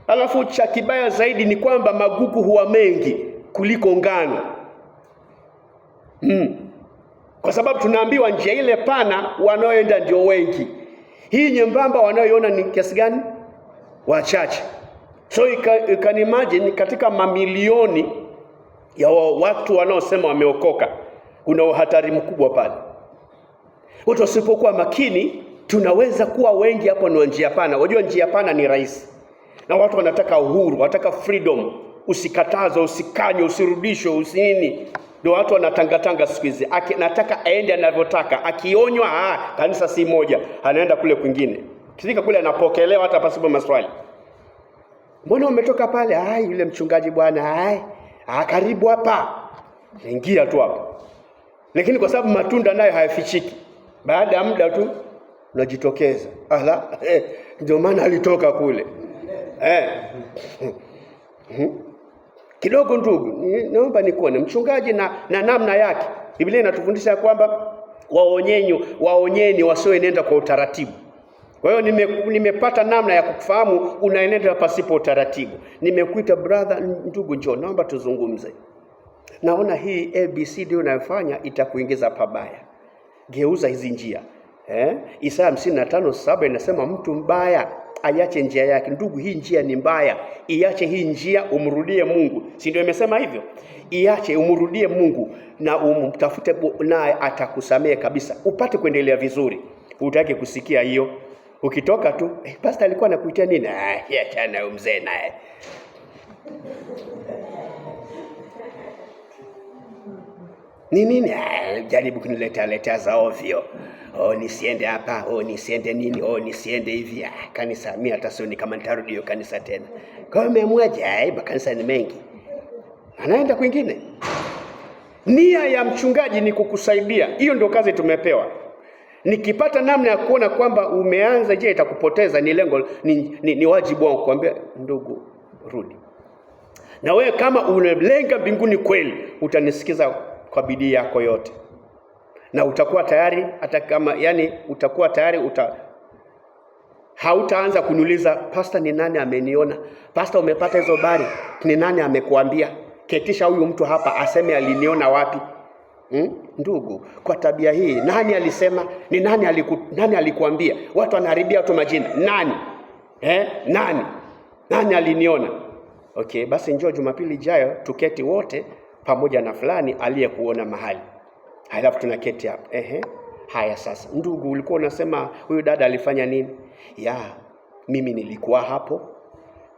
Speaker 1: Alafu cha kibaya zaidi ni kwamba magugu huwa mengi kuliko ngano. Kwa sababu tunaambiwa njia ile pana wanaoenda ndio wengi. Hii nyembamba wanaoiona ni kiasi gani? Wachache. So you can imagine katika mamilioni ya watu wanaosema wameokoka, kuna hatari mkubwa pale. Watu wasipokuwa makini, tunaweza kuwa wengi hapo ni njia pana. Unajua njia pana ni rahisi. Na watu wanataka uhuru, wanataka freedom. usikatazwe, usikanywe, usirudishwe, usinini. Ndio watu wanatangatanga siku hizi. Nataka aende anavyotaka. Akionywa, kanisa si moja, anaenda kule kwingine. Kifika kule anapokelewa hata pasipo maswali. Mbona umetoka pale? Yule mchungaji bwana, karibu hapa. Ingia tu hapo. Lakini kwa sababu matunda nayo hayafichiki, baada ya muda tu unajitokeza. Ndio maana alitoka kule. Kidogo ndugu, naomba nikuone mchungaji na namna yake. Biblia inatufundisha kwamba waonyeni wasioenenda kwa utaratibu. Kwa hiyo nimepata namna ya kukufahamu unaenenda pasipo utaratibu. Nimekuita brother, ndugu, njoo naomba tuzungumze. Naona hii ABCD unayofanya itakuingiza pabaya. Geuza hizi njia. Isaya 55:7 inasema mtu mbaya ayache njia yake. Ndugu, hii njia ni mbaya. Iache hii njia, umrudie Mungu. Si ndio imesema hivyo? Iache, umrudie Mungu na umtafute, naye atakusamehe kabisa. Upate kuendelea vizuri. Utake kusikia hiyo. Ukitoka tu, pastor alikuwa anakuitia nini? Achana mzee naye. Nini? Jaribu kuniletea za ovyo. Nisiende hapa, nisiende nini, nisiende hivi. Kanisa mimi hata sioni kama nitarudi hiyo kanisa tena. Kwa hiyo memwaje? Makanisa ni mengi. Anaenda kwingine. Nia ya mchungaji ni kukusaidia. Hiyo ndio kazi tumepewa. Nikipata namna ya kuona kwamba umeanza itakupoteza, ni lengo, ni wajibu wangu kuambia ndugu, rudi. Na wewe kama unalenga mbinguni kweli, utanisikiza kwa bidii yako yote. Na utakuwa tayari, hata kama utakuwa tayari, hautaanza kuniuliza pastor ni nani ameniona? Pastor umepata hizo habari? Ni nani amekuambia? Ketisha huyu mtu hapa aseme aliniona wapi? Ndugu, kwa tabia hii nani alisema? Ni nani alikuambia? Watu wanaharibia watu majina. Nani? Nani aliniona? Okay, basi njoo Jumapili ijayo tuketi wote pamoja na fulani aliyekuona mahali. Halafu tunaketi hapo. Haya sasa, ndugu, ulikuwa unasema huyu dada alifanya nini? Mimi nilikuwa hapo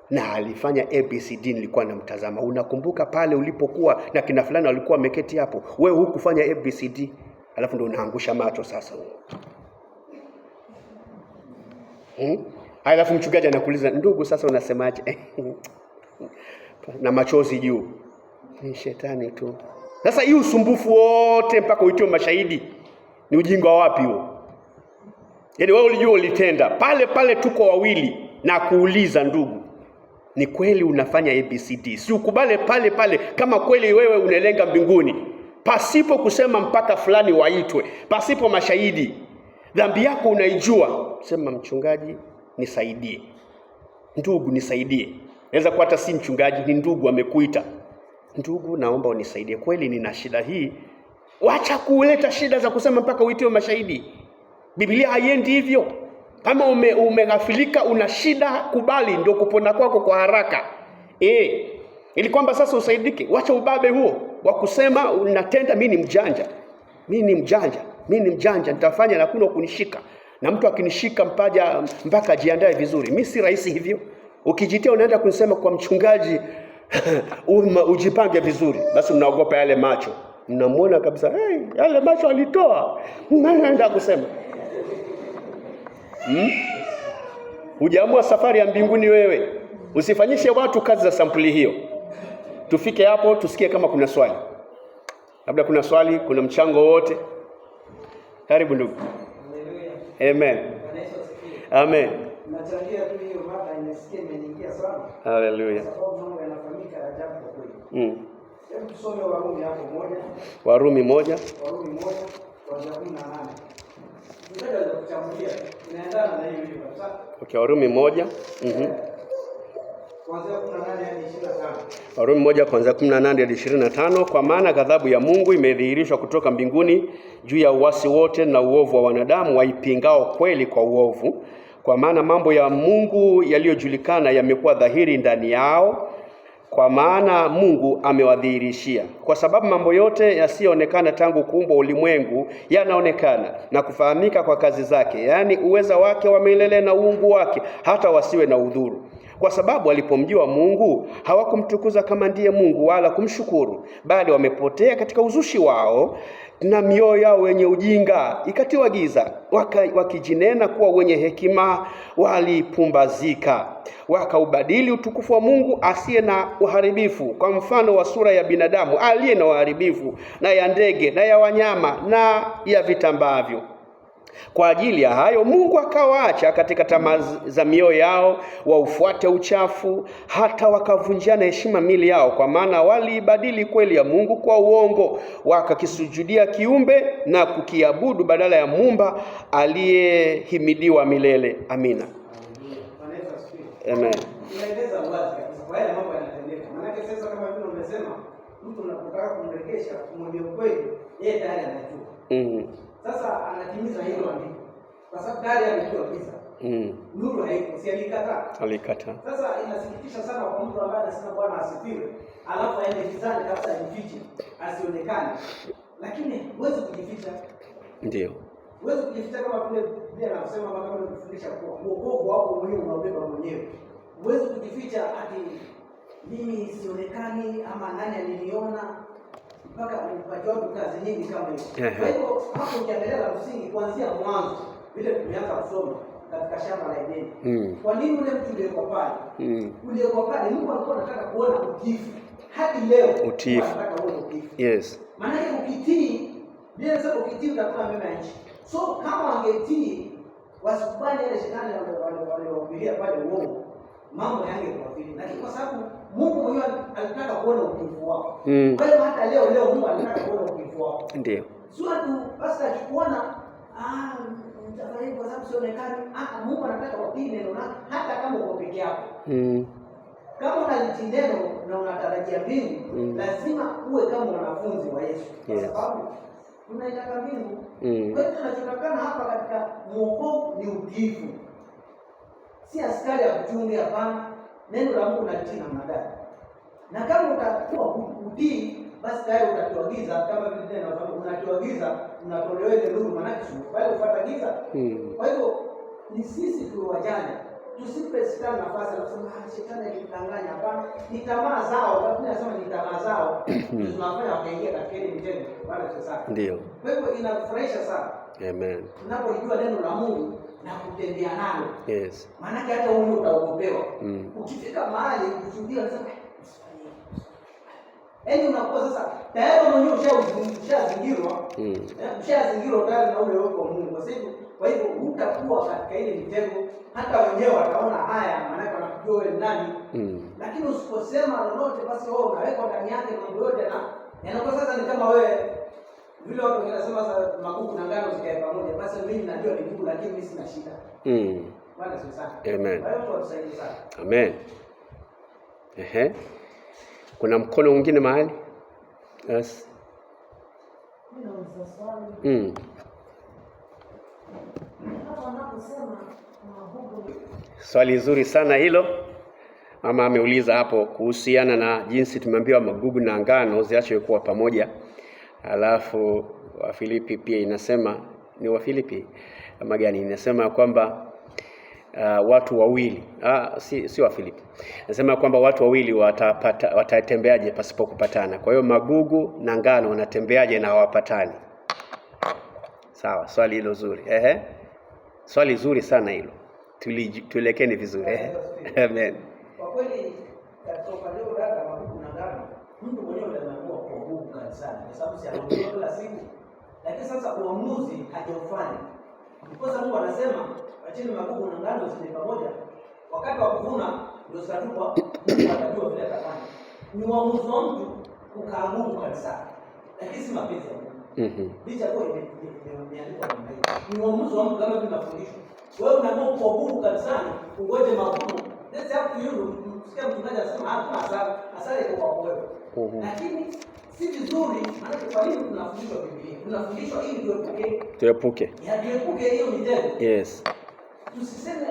Speaker 1: na alifanya ABCD, nilikuwa namtazama. Unakumbuka pale ulipokuwa na kina fulani walikuwa wameketi hapo, wewe hukufanya ABCD? Halafu ndio unaangusha macho sasa. Halafu mchungaji anakuuliza, ndugu, sasa unasemaje? Na machozi juu. Ni shetani tu. Sasa hii usumbufu wote mpaka uitiwe mashahidi, ni ujinga wapi huo? Wewe ulijua ulitenda. Pale tuko wawili na kuuliza, ndugu, ni kweli unafanya ABCD? Si ukubale pale kama kweli wewe unalenga mbinguni, pasipo kusema mpaka fulani waitwe, pasipo mashahidi. Dhambi yako unaijua, sema mchungaji nisaidie, ndugu nisaidie. Naweza kuwa hata si mchungaji, ni ndugu amekuita, ndugu naomba unisaidie, kweli nina shida hii. Wacha kuleta shida za kusema mpaka uitwe mashahidi. Biblia haiendi hivyo. Kama umeghafilika, una shida, kubali, ndio kupona kwako kwa haraka. Ili kwamba sasa usaidike. Wacha ubabe huo wa kusema unatenda mimi ni mjanja, nitafanya na kuna kunishika. Na mtu akinishika mpaka jiandae vizuri. Mimi si rahisi hivyo. Ukijitia unaenda kunisema kwa mchungaji ujipange vizuri, basi mnaogopa yale macho. Mnamuona kabisa, yale macho alitoa. Mnaenda kusema. Hujaamua safari ya mbinguni wewe. Usifanyishe watu kazi za sampuli hiyo. Tufike hapo tusikie kama kuna swali. Labda kuna swali, kuna mchango wote. Karibu ndugu. Amen. Amen.
Speaker 2: Nachangia tu hiyo mada, inasikia imeniingia sana.
Speaker 1: Hallelujah.
Speaker 2: Sababu mambo yanafanyika ajabu kwa kweli. Hebu tusome Warumi hapo moja.
Speaker 1: Warumi moja
Speaker 2: kuanzia 18. Tunaweza kuchambulia. Inaendana na hiyo kabisa.
Speaker 1: Okay, Warumi moja.
Speaker 2: Kuanzia 18 hadi 25.
Speaker 1: Warumi moja kuanzia 18 hadi 25. Kwa maana ghadhabu ya Mungu imedhihirishwa kutoka mbinguni juu ya uasi wote na uovu wa wanadamu waipingao kweli kwa uovu. Kwa maana mambo ya Mungu yaliyojulikana yamekuwa dhahiri ndani yao, kwa maana Mungu amewadhihirishia. Kwa sababu mambo yote yasiyoonekana tangu kuumbwa ulimwengu yanaonekana na kufahamika kwa kazi zake, yaani uweza wake wa milele na uungu wake, hata wasiwe na udhuru. kwa sababu walipomjua Mungu hawakumtukuza kama ndiye Mungu wala kumshukuru, bali wamepotea katika uzushi wao, na mioyo yao wenye ujinga ikatiwa giza. Wakijinena kuwa wenye hekima walipumbazika, wakaubadili utukufu wa Mungu asiye na uharibifu kwa mfano wa sura ya binadamu aliye na uharibifu, na ya ndege, na ya wanyama, na ya vitambavyo. Kwa ajili ya hayo Mungu akawaacha katika tamaa za mioyo yao waufuate uchafu, hata wakavunjiana heshima miili yao, kwa maana waliibadili kweli ya Mungu kwa uongo, wakakisujudia kiumbe na kukiabudu badala ya Muumba aliyehimidiwa milele. Amina. Amen.
Speaker 2: Inaeleza wazi kabisa kwa yale mambo yanatendeka. Maana sasa kama vile umesema, mtu unapotaka kumrekesha kumwambia ukweli, yeye tayari anajua. Sasa anatimiza hilo andiko. Kwa sababu tayari amejua kabisa. Nuru haiko, si alikataa. Sasa inasikitisha sana kwa mtu ambaye anasema Bwana asifiwe, alafu aende gizani kabisa ajifiche, asionekane. Lakini huwezi kujificha.
Speaker 1: Ndio.
Speaker 2: Huwezi kujificha kama vile Biblia inasema, kama unafundisha kwa wokovu wako mwenyewe unaubeba mwenyewe. Huwezi kujificha ati mimi sionekani ama nani aliniona, mpaka unipatie watu kazi nyingi kama hiyo. Kwa hivyo hapo ukiangalia la msingi kuanzia mwanzo vile tumeanza kusoma katika shamba la Edeni. Kwa nini ule mtu uliyekuwa pale? Uliyekuwa pale Mungu alikuwa anataka kuona utiifu. Hadi leo anataka kuona utiifu.
Speaker 1: Yes.
Speaker 2: Maana ukitii, Biblia inasema ukitii utakuwa mema ya nchi. So kama wangetii wasikubali ile shetani waliohubiria pale uongo, mambo yangekuwa vile. Lakini kwa sababu Mungu mwenyewe alitaka kuona utiifu wako. Kwa hiyo hata leo Mungu anataka kuona utiifu wako.
Speaker 1: Ndio.
Speaker 2: Sio tu basi akikuona mtafanya kwa sababu sionekani. Mungu anataka utii neno lake hata kama uko peke yako. Kama unalitii neno na unatarajia mbingu, lazima uwe kama wanafunzi wa Yesu. Kwa sababu tunaitaka mbingu. Kwa hiyo tunachotakana hapa katika mwokovu ni utiifu. Si askari ya kuchunga, hapana. Neno la Mungu nalitii namna gani? Na kama utakuwa utii, basi tayari utatuagiza kama vile tena unatuagiza unatolewa ile nuru, maana bali ufuata giza. Kwa hivyo ni sisi tu wajane, tusipe shetani nafasi ya kusema shetani alikudanganya. Hapana, ni tamaa zao. Biblia inasema ni tamaa zao tunafanya wakaingia katika ile mtego wala sasa.
Speaker 1: Ndio.
Speaker 2: Kwa hivyo inafurahisha sana.
Speaker 1: Amen.
Speaker 2: Tunapojua neno la Mungu na kutembea nalo.
Speaker 1: Yes.
Speaker 2: Maana hata wewe utaogopewa. Ukifika mahali kushuhudia unasema unakuwa sasa tayari mwenyewe ushazingirwa. Ushazingirwa tayari na ule wako wa Mungu. Kwa hivyo utakuwa katika ile mitego, hata wenyewe wataona haya, maana wanakujua wewe nani. Lakini usiposema lolote, basi wewe unawekwa ndani yake mambo yote, na yanakuwa sasa ni kama wewe vile watu wanasema sasa magugu na ngano zikae pamoja. Basi mimi najua ni ngumu, lakini mimi sina shida. Bwana asifiwe.
Speaker 1: Amen.
Speaker 2: Kwa hiyo tuwasaidie sana.
Speaker 1: Amen. Kuna mkono mwingine mahali? Yes. Swali zuri sana hilo. Mama ameuliza hapo kuhusiana na jinsi tumeambiwa magugu na ngano ziachwe kuwa pamoja. Alafu Wafilipi pia inasema, ni Wafilipi kama gani, inasema kwamba watu wawili si Wafilipi, inasema kwamba watu wawili watatembeaje pasipo kupatana. Kwa hiyo magugu na ngano wanatembeaje na hawapatani? Sawa, swali hilo zuri. Swali zuri sana hilo. Tuelekeni vizuri. Amen.
Speaker 2: Kwa kweli katika upande wa dada magugu na ngano, mtu mwenyewe anaamua kwa nguvu kanisani kwa sababu si anaondoa kila siku. Lakini sasa uamuzi hajafanya. Kwa Mungu anasema acheni magugu na ngano zile pamoja. Wakati wa kuvuna ndio zitatupa, Mungu atajua vile atafanya. Ni uamuzi wa mtu kukaa nguvu kanisani. Lakini si mapenzi ya Mungu. Licha kwa imeandikwa namna hiyo. Ni uamuzi wa mtu kama vile tunafundishwa. Wewe unaamua kwa nguvu kanisani, ungoje mavuno. Let's up to you. Sikia mchungaji anasema hatuna hasara iko kwa wewe. Lakini si vizuri, maana kwa nini tunafundishwa Biblia? Tunafundishwa ili tuepuke hiyo mitego.
Speaker 1: Yes.
Speaker 2: Tusiseme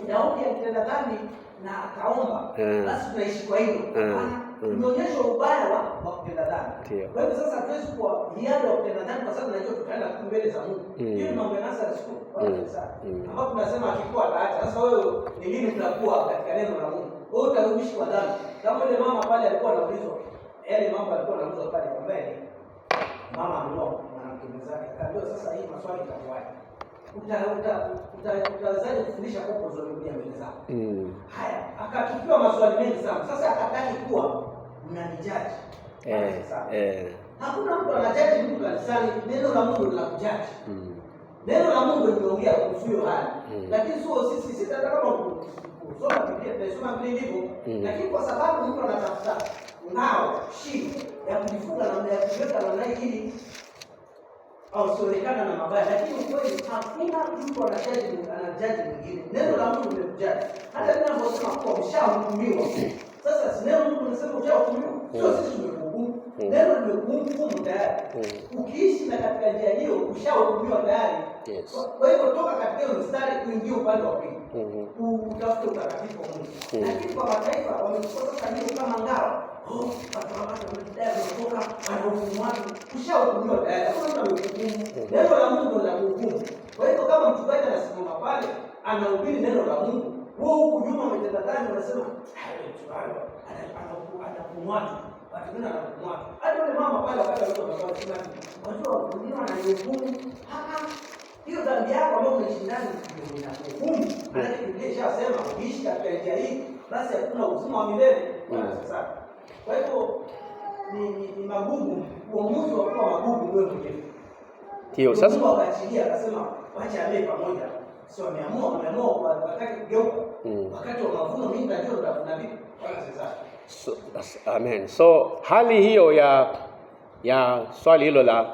Speaker 2: Daudi alitenda dhambi na akaomba, basi tunaishi kwa hilo. tumeonyeshwa ubaya wa kutenda dhambi. Kwa hivyo sasa hatuwezi kuwa hiari wa kutenda dhambi kwa sababu tunajua tutaenda mbele za Mungu. Hiyo ni mambo ya nursery school ambapo tunasema akikuwa ataacha. Sasa wewe ni lini tunakuwa katika neno la Mungu? Wewe utarudishi kwa dhambi. Kama ile mama pale alikuwa anaulizwa, yale mambo alikuwa anaulizwa pale mbele. Mama ameoa mwanamke mwenzake. Akaambiwa sasa hii maswali itakuwaje? Utawezaje kufundisha kwa kuzoea mbele zako? Haya, akachukiwa maswali mengi sana. Sasa akataki kuwa mnanijaji. Hakuna mtu anajaji mtu kanisani, neno la Mungu ni la kujaji. Neno la Mungu limeongea kuhusu hiyo hali. Lakini sio sisi hata kama kusoma Biblia, tunasoma Biblia hivyo, lakini kwa sababu mtu anatafuta ngao, shida ya kujifunga na ya kuweka namna hii ili ausionekana na mabaya, lakini kweli hakuna mtu anajaji mwingine. Neno la Mungu limekujaji. Hata ninaposema kwa mshahukumiwa. Sasa si neno Mungu linasema ushahukumiwa. Sio sisi tumekuhukumu. Neno limekuhukumu tayari. Ukiishi na katika njia hiyo ushahukumiwa tayari. Kwa hivyo toka katika hiyo mstari kuingia upande wa pili. Utafute utakatifu wa Mungu. Lakini kwa mataifa wamechukua sasa hiyo kama ngao. Ushahukumiwa tayari. Neno la Mungu la kuhukumu. Kwa hivyo kama mchungaji anasimama pale anahubiri neno la Mungu, wewe huku nyuma umetenda dhambi unasema anakumwatu. Watu wengine anakumwatu. Hata yule mama pale wakati alikuwa anasema, "Unajua wengine wananihukumu." Hiyo dhambi yako ambayo unaishi ndani ndio inakuhukumu. Maana Biblia inasema ukiishi katika njia hii basi hakuna uzima wa milele. Sasa kwa hivyo ni magugu, uamuzi wa kuwa magugu wewe mwenyewe.
Speaker 1: Ndio sasa
Speaker 2: wakaachilia akasema wacha ale pamoja. Sio wameamua wakati kugeuka. Wakati wa mavuno mimi najua tutavuna vipi. Sasa
Speaker 1: amen. So hali hiyo ya swali hilo la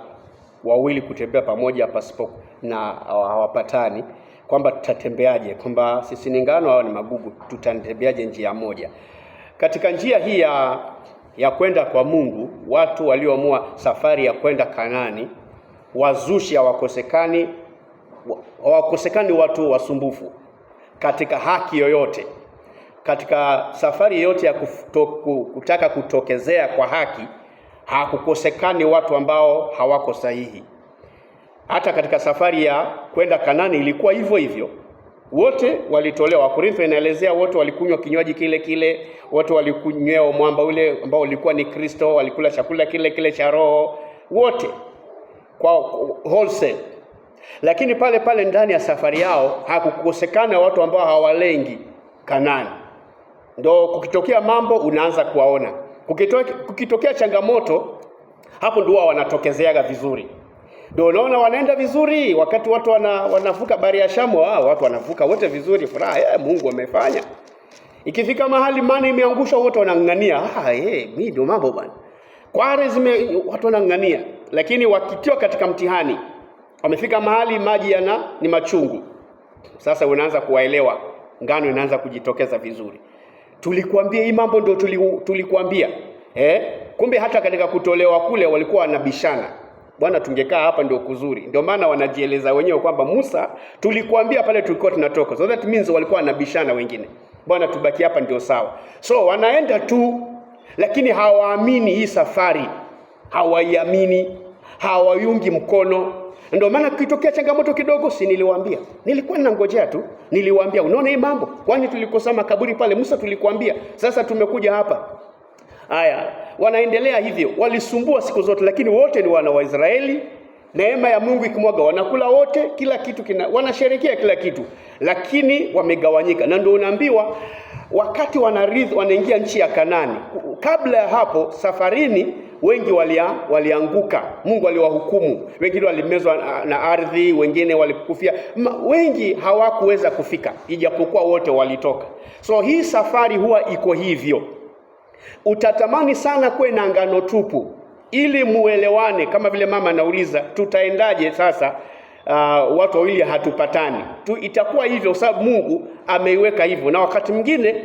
Speaker 1: wawili kutembea pamoja pasipo na hawapatani, kwamba tutatembeaje, kwamba sisi ni ngano au ni magugu, tutatembeaje njia moja. Katika njia hii ya kwenda kwa Mungu, watu walioamua safari ya kwenda Kanaani, wazushi hawakosekani watu wasumbufu katika haki yoyote. Katika safari yote ya kutaka kutokezea kwa haki, hakukosekani watu ambao hawako sahihi. Hata katika safari ya kwenda Kanaani ilikuwa hivyo hivyo. Wote walitolewa. Korintho inaelezea wote walikunywa kinywaji kile kile, wote walikunywea mwamba ule ambao ulikuwa ni Kristo, walikula chakula kile kile cha roho, wote kwa wholesale. Lakini pale pale ndani ya safari yao hakukosekana watu ambao hawalengi Kanaani. Ndio kukitokea mambo unaanza kuwaona. Kukitokea changamoto, hapo ndio wanatokezeaga vizuri. Ndio unaona wanaenda vizuri wakati watu wanavuka bahari ya Shamu, watu wanavuka wote vizuri, furaha, Mungu amefanya. Ikifika mahali maana imeangushwa wote wanang'ang'ania, mimi ndio mambo bwana. Kware watu wanang'ang'ania, lakini wakitiwa katika mtihani, wamefika mahali maji ni machungu. Sasa unaanza kuwaelewa, ngano inaanza kujitokeza vizuri. Tulikuambia hii mambo ndio tulikuambia. Kumbe hata katika kutolewa kule walikuwa wanabishana. Bwana tungekaa hapa ndio kuzuri. Ndio maana wanajieleza wenyewe kwamba Musa tulikuambia pale tulikuwa tunatoka. So that means walikuwa wanabishana wengine. Bwana tubaki hapa ndio sawa. So wanaenda tu, lakini hawaamini hii safari. Hawaiamini, hawaiungi mkono. Ndio maana kitokea changamoto kidogo, si niliwaambia. Nilikuwa ninangojea tu. Niliwaambia unaona hii mambo. Kwani tulikosa makaburi pale Musa tulikuambia. Sasa tumekuja hapa. Haya, wanaendelea hivyo. Walisumbua siku zote, lakini wote ni wana wa Israeli. Neema ya Mungu ikimwaga wanakula wote, kila kitu wanasherehekea kila kitu. Lakini wamegawanyika. Na ndio unaambiwa wakati wanaingia nchi ya Kanaani. Kabla ya hapo safarini wengi walianguka. Mungu aliwahukumu. Wengine walimezwa na ardhi, wengine walikufia. Wengi hawakuweza kufika ijapokuwa wote walitoka. So hii safari huwa iko hivyo. Utatamani sana kuwe na ngano tupu ili muelewane, kama vile mama anauliza tutaendaje sasa, watu wawili hatupatani. Itakuwa hivyo sababu Mungu ameiweka hivyo. Na wakati mwingine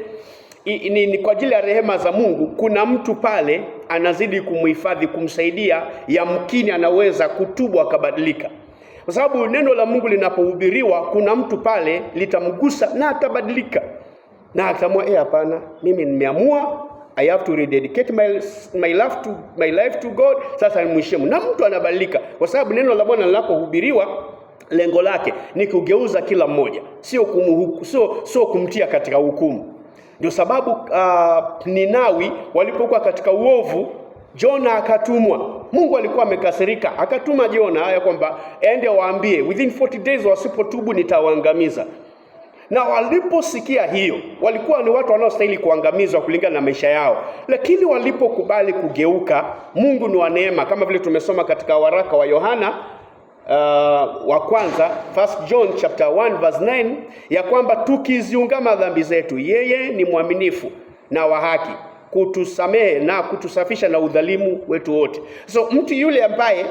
Speaker 1: ni kwa ajili ya rehema za Mungu, kuna mtu pale anazidi kumhifadhi, kumsaidia, yamkini anaweza kutubu akabadilika. Kwa sababu neno la Mungu linapohubiriwa kuna mtu pale litamgusa na atabadilika. Na akamwambia hapana, mimi nimeamua I have to rededicate my life to God. Sasa nimheshimu. Na mtu anabadilika kwa sababu neno la Bwana linapohubiriwa lengo lake ni kugeuza kila mmoja, sio kumtia katika hukumu. Ndio sababu Ninawi walipokuwa katika uovu, Jona akatumwa. Mungu alikuwa amekasirika, akatuma Jona ya kwamba aende waambie within 40 days wasipotubu nitawaangamiza. Na waliposikia hiyo, walikuwa ni watu wanaostahili kuangamizwa kulingana na maisha yao. Lakini walipokubali kugeuka, Mungu ni wa neema, kama vile tumesoma katika waraka wa Yohana wa kwanza, 1 John chapter 1 verse 9, ya kwamba tukiziungama dhambi zetu, yeye ni mwaminifu na wa haki kutusamehe na kutusafisha na udhalimu wetu wote. So mtu yule ambaye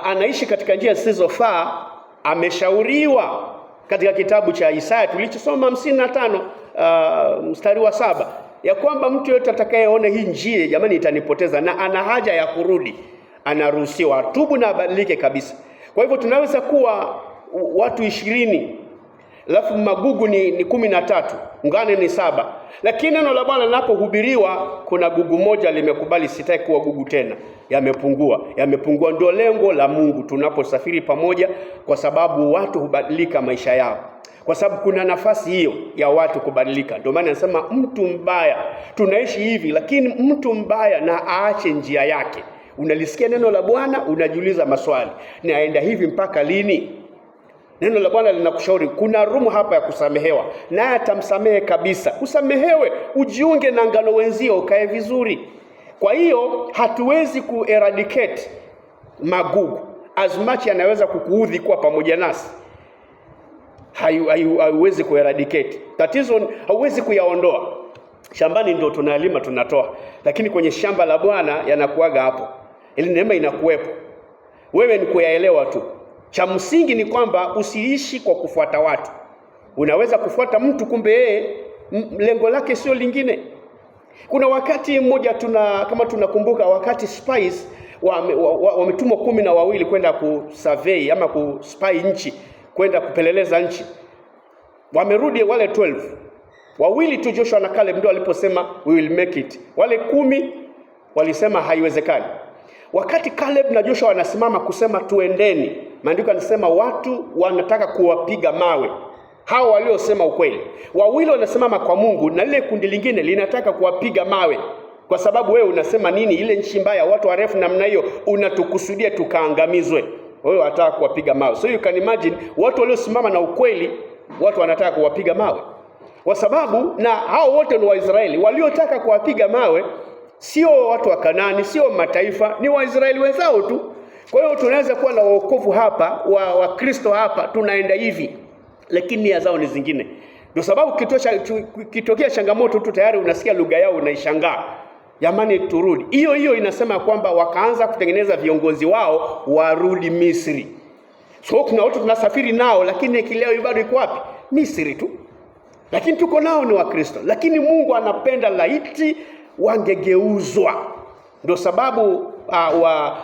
Speaker 1: anaishi katika njia zisizofaa ameshauriwa katika kitabu cha Isaya tulichosoma 55 mstari wa 7, ya kwamba mtu yote atakayeona hii njia jamani itanipoteza na ana haja ya kurudi, anaruhusiwa tubu na abadilike kabisa. Kwa hivyo tunaweza kuwa watu 20, alafu magugu ni 13, ngane ni 7. Lakini neno la Bwana linapohubiriwa kuna gugu moja limekubali sitaki kuwa gugu tena, yamepungua. Ndio lengo la Mungu tunaposafiri pamoja, kwa sababu watu hubadilika maisha yao, kwa sababu kuna nafasi hiyo ya watu kubadilika. Ndio maana nasema mtu mbaya, tunaishi hivi lakini mtu mbaya na aache njia yake. Unalisikia neno la Bwana, unajiuliza maswali, naenda hivi mpaka lini? Neno la Bwana linakushauri kuna room hapa ya kusamehewa, naye atamsamehe kabisa. Usamehewe, ujiunge na ngano wenzio, ukae vizuri. Kwa hiyo hatuwezi kueradicate magugu as much anaweza kukuudhi kwa pamoja nasi. Haiwezi kueradicate. Tatizo hauwezi kuyaondoa. Shambani ndio tunalima tunatoa, lakini kwenye shamba la Bwana yanakuaga hapo. Ile neema inakuwepo. Wewe ni kuyaelewa tu. Cha msingi ni kwamba usiishi kwa kufuata watu. Unaweza kufuata mtu kumbe yeye lengo lake sio lingine. Kuna wakati mmoja kama tunakumbuka, wakati spies wametumwa 12 kwenda kusurvey ama kuspy nchi, kwenda kupeleleza nchi. Wamerudi wale 12. Wawili tu, Joshua na Caleb, ndio waliposema we will make it. Wale 10 walisema haiwezekani. Wakati Caleb na Joshua wanasimama kusema tuendeni, maandiko yanasema watu wanataka kuwapiga mawe hao waliosema ukweli. Wawili wanasimama kwa Mungu na lile kundi lingine linataka kuwapiga mawe, kwa sababu wewe unasema nini? Ile nchi mbaya, watu warefu namna hiyo, unatukusudia tukaangamizwe. Wewe unataka kuwapiga mawe. So you can imagine watu waliosimama na ukweli, watu wanataka kuwapiga mawe. Kwa sababu na hao wote ni Waisraeli, waliotaka kuwapiga mawe sio watu wa Kanaani, sio mataifa, ni Waisraeli wenzao tu. Kwa hiyo tunaweza kuwa na wokovu hapa wa Kristo hapa, tunaenda hivi, lakini nia zao ni zingine. Ndio sababu kitokea changamoto tu tayari unasikia lugha yao unaishangaa. Jamani turudi. Hiyo inasema kwamba wakaanza kutengeneza viongozi wao warudi Misri. So kuna watu tunasafiri nao, lakini kileo bado iko wapi? Misri tu. Lakini tuko nao ni wa Kristo. Lakini Mungu anapenda laiti wangegeuzwa. Ndio sababu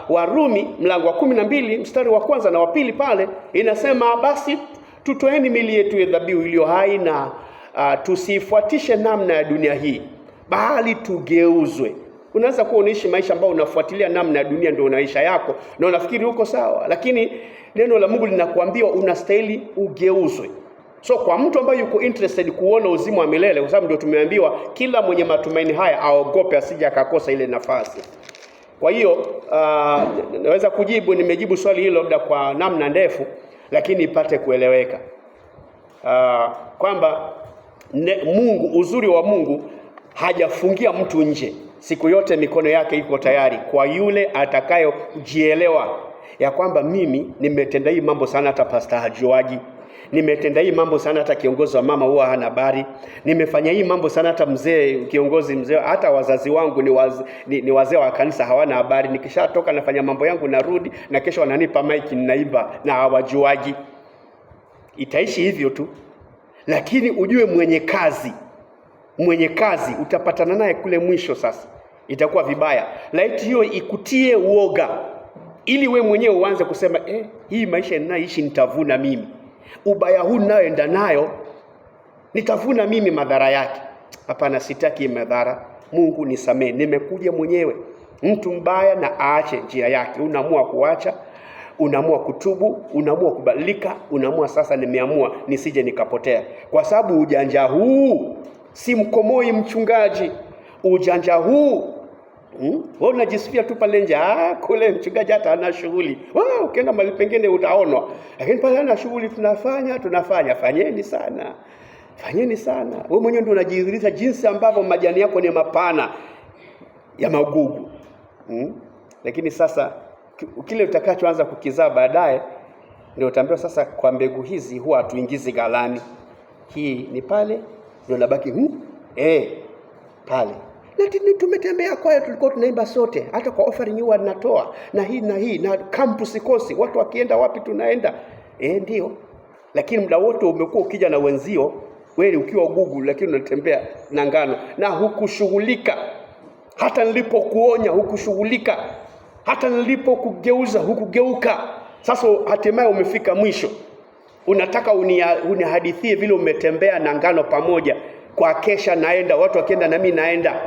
Speaker 1: Warumi mlango wa 12 mstari wa 1 na wa 2 pale inasema basi tutoeni miili yetu ya dhabihu iliyo hai na tusifuatishe namna ya dunia hii, bali tugeuzwe. Unaweza kuwa unaishi maisha ambayo unafuatilia namna ya dunia ndio maisha yako na unafikiri uko sawa, lakini neno la Mungu linakuambia unastahili ugeuzwe. So kwa mtu ambaye yuko interested kuona uzima wa milele, kwa sababu ndio tumeambiwa kila mwenye matumaini haya aogope asije akakosa ile nafasi. Kwa hiyo naweza kujibu, nimejibu swali hilo labda kwa namna ndefu, lakini ipate kueleweka. Kwamba Mungu, uzuri wa Mungu hajafungia mtu nje. Siku yote mikono yake iko tayari kwa yule atakayojielewa ya kwamba mimi nimetenda hii mambo sana hata pastor hajuagi. Nimetenda hii mambo sana hata kiongozi wa mama huwa hana habari. Nimefanya hii mambo sana hata kiongozi mzee, hata wazazi wangu ni wazee wa kanisa hawana habari. Nikishatoka nafanya mambo yangu narudi na kesho wananipa mic ninaimba na hawajuagi. Itaishi hivyo tu. Lakini ujue mwenye kazi utapatana naye kule mwisho. Sasa itakuwa vibaya. Laiti hiyo ikutie uoga, ili we mwenyewe uanze kusema hii maisha ninaishi nitavuna mimi. Ubaya huu nayoenda nayo nitavuna mimi madhara yake. Hapana, sitaki madhara. Mungu nisamehe, nimekuja mwenyewe. Mtu mbaya na aache njia yake. Unaamua kuacha, unaamua kutubu, unaamua kubadilika, unaamua sasa nimeamua nisije nikapotea. Kwa sababu ujanja huu si mkomoi mchungaji. Ujanja huu wewe unajisifia tu pale nje, kule mchungaji hata ana shughuli. Ukienda mahali pengine utaonwa. Lakini pale ana shughuli, tunafanya. Fanyeni sana. Wewe mwenyewe ndio unajidhihirisha jinsi ambavyo majani yako ni mapana ya magugu. Lakini sasa kile utakachoanza kukizaa baadaye ndio utaambiwa sasa, kwa mbegu hizi huwa hatuingizi ghalani. Hii ni pale ndio nabaki pale. Na tumetembea kwa tulikuwa tunaimba sote, hata kwa offering huwa natoa na hii na campus kosi, watu wakienda wapi tunaenda. Ndio. Lakini muda wote umekuwa ukija na wenzio, wewe ukiwa gugu, lakini unatembea na ngano na hukushughulika. Hata nilipokuonya hukushughulika. Hata nilipokugeuza hukugeuka. Sasa hatimaye umefika mwisho. Unataka unihadithie vile umetembea na ngano pamoja kwa kesha, naenda watu wakienda na mimi naenda.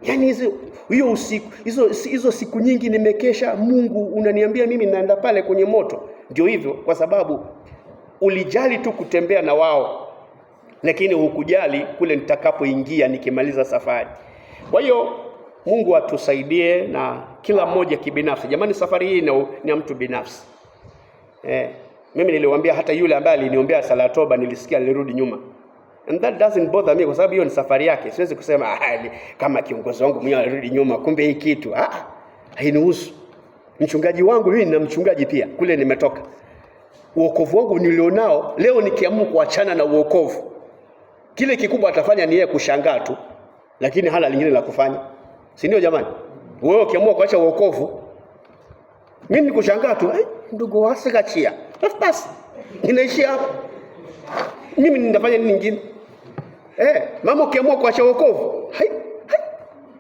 Speaker 1: Yaani hizo siku nyingi nimekesha, Mungu unaniambia mimi naenda pale kwenye moto. Ndio hivyo, kwa sababu ulijali tu kutembea na wao, lakini hukujali kule nitakapoingia nikimaliza safari. Kwa hiyo Mungu atusaidie na kila mmoja kibinafsi. Jamani, safari hii ni ya mtu binafsi. Mimi niliwaambia hata yule ambaye aliniombea sala toba nilisikia nilirudi nyuma. And that doesn't bother me, kwa sababu hiyo ni safari yake. Siwezi kusema kama kiongozi wangu mwenyewe alirudi nyuma, kumbe hii kitu hainihusu. Mchungaji wangu mimi na mchungaji pia kule nimetoka. Uokovu wangu nilionao leo, nikiamua kuachana na uokovu, kile kikubwa atafanya ni yeye kushangaa tu, lakini hana lingine la kufanya. Si ndio jamani? Wewe ukiamua kuacha uokovu, mimi ni kushangaa tu, ndugu wasikachia. Basi inaishia hapo. Mimi nitafanya nini nyingine? Mama ukiamua kuacha wokovu,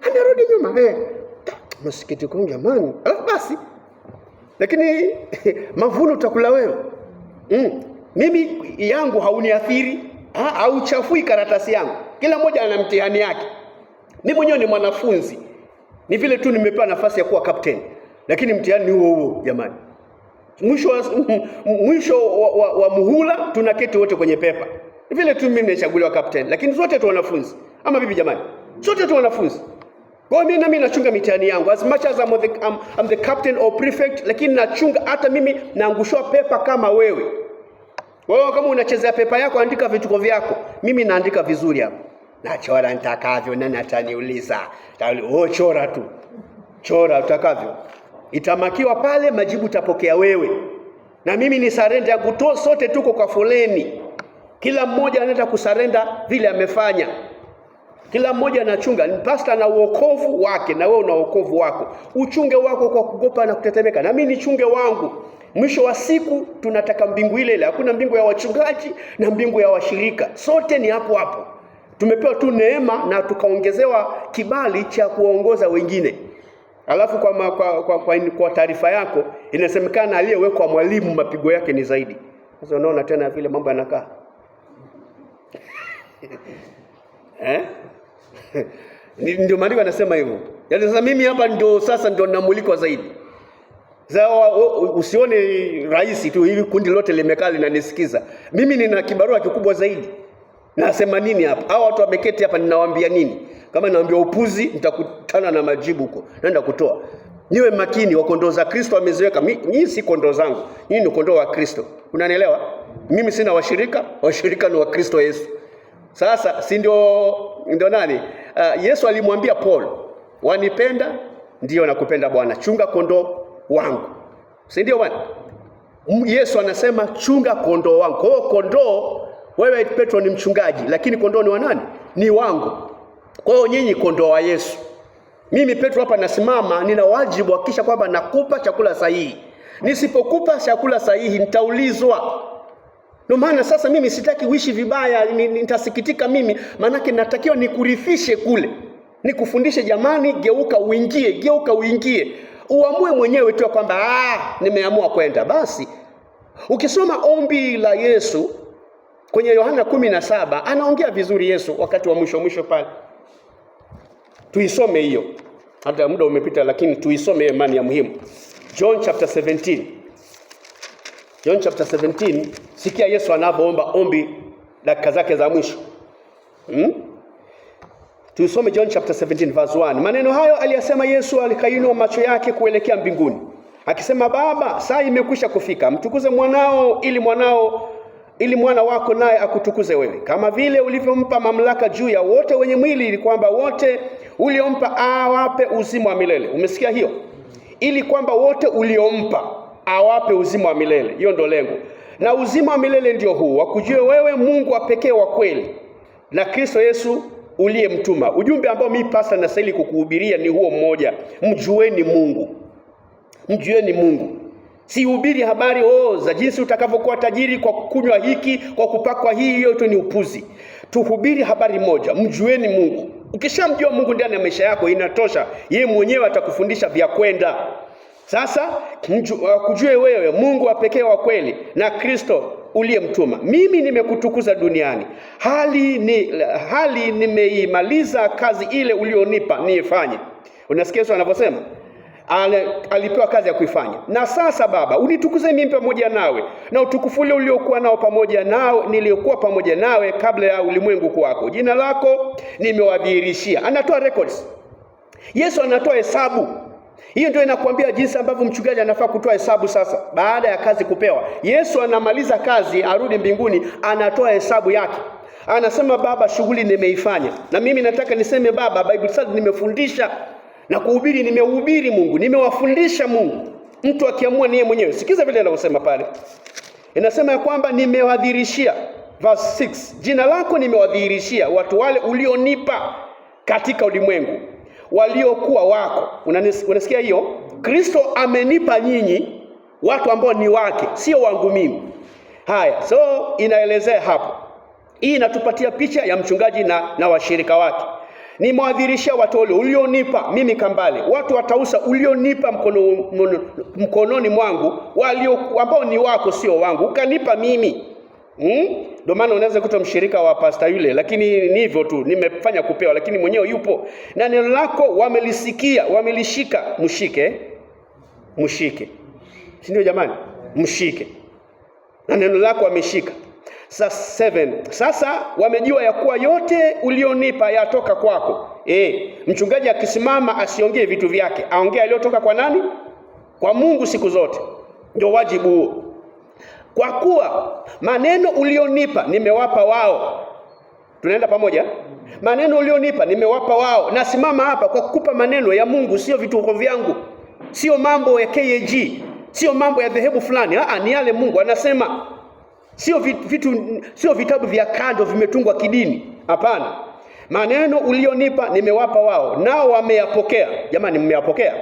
Speaker 1: amerudi nyuma. Masikitiko jamani. Basi. Lakini mavuno utakula wewe. Mimi yangu hauniathiri, hauchafui karatasi yangu. Kila mmoja ana mtihani yake. Mimi mwenyewe ni mwanafunzi. Ni vile tu nimepewa nafasi ya kuwa captain. Lakini mtihani ni huo jamani. Mwisho wa muhula tunaketi wote kwenye pepa. Vile tu mimi nimechaguliwa captain, lakini sote tu wanafunzi. Ama bibi jamani? Sote tu wanafunzi. Kwa hiyo mimi nachunga mitihani yangu as much as I'm the captain or prefect, lakini nachunga hata mimi naangushwa pepa kama wewe. Wewe kama unachezea pepa yako, andika vituko vyako. Mimi naandika vizuri hapo. Nachora nitakavyo, nani ataniuliza? Chora tu. Chora utakavyo. Itamakiwa pale, majibu utapokea wewe. Na mimi ni surrender yangu, sote tuko kwa foleni. Kila mmoja anaenda kusarenda vile amefanya. Kila mmoja anachunga. Pastor na uokovu wake na wewe una uokovu wako. Uchunge wako kwa kugopa na kutetemeka. Na mimi nichunge wangu. Mwisho wa siku tunataka mbingu ile ile. Hakuna mbingu ya wachungaji na mbingu ya washirika. Sote ni hapo hapo. Tumepewa tu neema na tukaongezewa kibali cha kuongoza wengine. Alafu kwa taarifa yako inasemekana aliyewekwa mwalimu mapigo yake ni zaidi. Sasa unaona tena vile mambo yanakaa. Ndio maandiko yanasema hivyo. Yaani sasa mimi hapa ndio namulikwa zaidi. Sasa usione rais tu hivi kundi lote limekaa linanisikiza. Mimi nina kibarua kikubwa zaidi. Nasema nini hapa? Hao watu wameketi hapa ninawaambia nini? Kama naambia upuzi, nitakutana na majibu huko. Naenda kutoa. Niwe makini, wa kondoo za Kristo wameziweka. Mimi si kondoo zangu. Mimi ni kondoo wa Kristo. Unanielewa? Mimi sina washirika ni wa Kristo Yesu. Sasa si ndio nani? Yesu alimwambia Paul, "Wanipenda? Ndio nakupenda Bwana. Chunga kondoo wangu." Si ndio bwana? Yesu anasema chunga kondoo wangu. Kwa hiyo kondoo, wewe Petro ni mchungaji, lakini kondoo ni wa nani? Ni wangu. Kwa hiyo nyinyi kondoo wa Yesu. Mimi Petro hapa nasimama, nina wajibu hakikisha kwamba nakupa chakula sahihi. Nisipokupa chakula sahihi nitaulizwa. Ndio maana sasa mimi sitaki uishi vibaya, nitasikitika mimi, maana natakiwa nikurithishe kule. Nikufundishe jamani, geuka uingie. Uamue mwenyewe tu kwamba nimeamua kwenda. Basi ukisoma ombi la Yesu kwenye Yohana 17 anaongea vizuri Yesu wakati wa mwisho pale. Tuisome hiyo. Hata muda umepita, lakini tuisome hiyo, imani ya muhimu. John chapter 17. John chapter 17, sikia Yesu anapoomba ombi dakika zake za mwisho. Tuisome John chapter 17 verse 1. Maneno hayo aliyasema Yesu, alikainua macho yake kuelekea mbinguni, akisema, Baba, saa imekwisha kufika. Mtukuze mwanao ili mwana wako naye akutukuze wewe, kama vile ulivyompa mamlaka juu ya wote wenye mwili, ili kwamba wote uliompa awape uzima wa milele. Umesikia hiyo? Ili kwamba wote uliompa awape uzima wa milele. Hiyo ndio lengo. Na uzima wa milele ndio huu, wakujue wewe Mungu wa pekee wa kweli, na Kristo Yesu uliyemtuma. Ujumbe ambao mimi pastor nasali kukuhubiria ni huo mmoja. Mjueni Mungu. Mjueni Mungu. Sihubiri habari za jinsi utakavyokuwa tajiri kwa kunywa hiki, kwa kupakwa hii, hiyo tu ni upuzi. Tuhubiri habari moja, mjueni Mungu. Ukishamjua Mungu ndani ya maisha yako inatosha. Yeye mwenyewe atakufundisha vya kwenda. Sasa kujue wewe Mungu wa pekee wa kweli na Kristo uliyemtuma. Mimi nimekutukuza duniani, hali nimeimaliza kazi ile ulionipa niifanye. Unasikia Yesu anavyosema? Alipewa kazi ya kuifanya. Na sasa Baba, unitukuze mimi pamoja nawe na utukufu ule uliokuwa nao pamoja nao niliokuwa pamoja nawe kabla ya ulimwengu kuwako. Jina lako nimewadhihirishia. Anatoa records. Yesu anatoa hesabu. Hiyo ndio inakuambia jinsi ambavyo mchungaji anafaa kutoa hesabu sasa baada ya kazi kupewa. Yesu anamaliza kazi, arudi mbinguni, anatoa hesabu yake. Anasema, Baba, shughuli nimeifanya. Na mimi nataka niseme, Baba, Bible study nimefundisha na kuhubiri, nimehubiri Mungu, nimewafundisha Mungu. Mtu akiamua ni yeye mwenyewe. Sikiza vile anavyosema pale. Inasema ya kwamba nimewadhihirishia, verse 6. Jina lako nimewadhihirishia watu wale ulionipa katika ulimwengu, waliokuwa wako. Unasikia hiyo? Kristo amenipa nyinyi watu ambao ni wake, sio wangu mimi. Haya, so inaelezea hapo. Hii inatupatia picha ya mchungaji na washirika wake. Nimewadhihirishia watu wale ulionipa mimi Kambale, watu wa Tausa ulionipa mkononi mwangu, ambao ni wako sio wangu, ukanipa mimi. Ndio maana unaweza kuta mshirika wa pastor yule, lakini ni hivyo tu, nimefanya kupewa, lakini mwenyewe yupo. Na neno lako wamelisikia, wamelishika, mshike. Si ndio jamani? Mshike. Na neno lako wameshika. Sasa 7. Sasa wamejua ya kuwa yote ulionipa yatoka kwako. Mchungaji akisimama asiongee vitu vyake, aongee aliyotoka kwa nani? Kwa Mungu siku zote. Ndio wajibu huo. Kwa kuwa maneno ulionipa nimewapa wao. Tunaenda pamoja? Maneno ulionipa nimewapa wao. Nasimama hapa kwa kukupa maneno ya Mungu, sio vituko vyangu. Sio mambo ya KAG, sio mambo ya dhehebu fulani. Ni yale Mungu anasema. Sio vitabu vya kando vimetungwa kidini. Hapana. Maneno ulionipa nimewapa wao, nao wameyapokea. Jamani, mmeyapokea?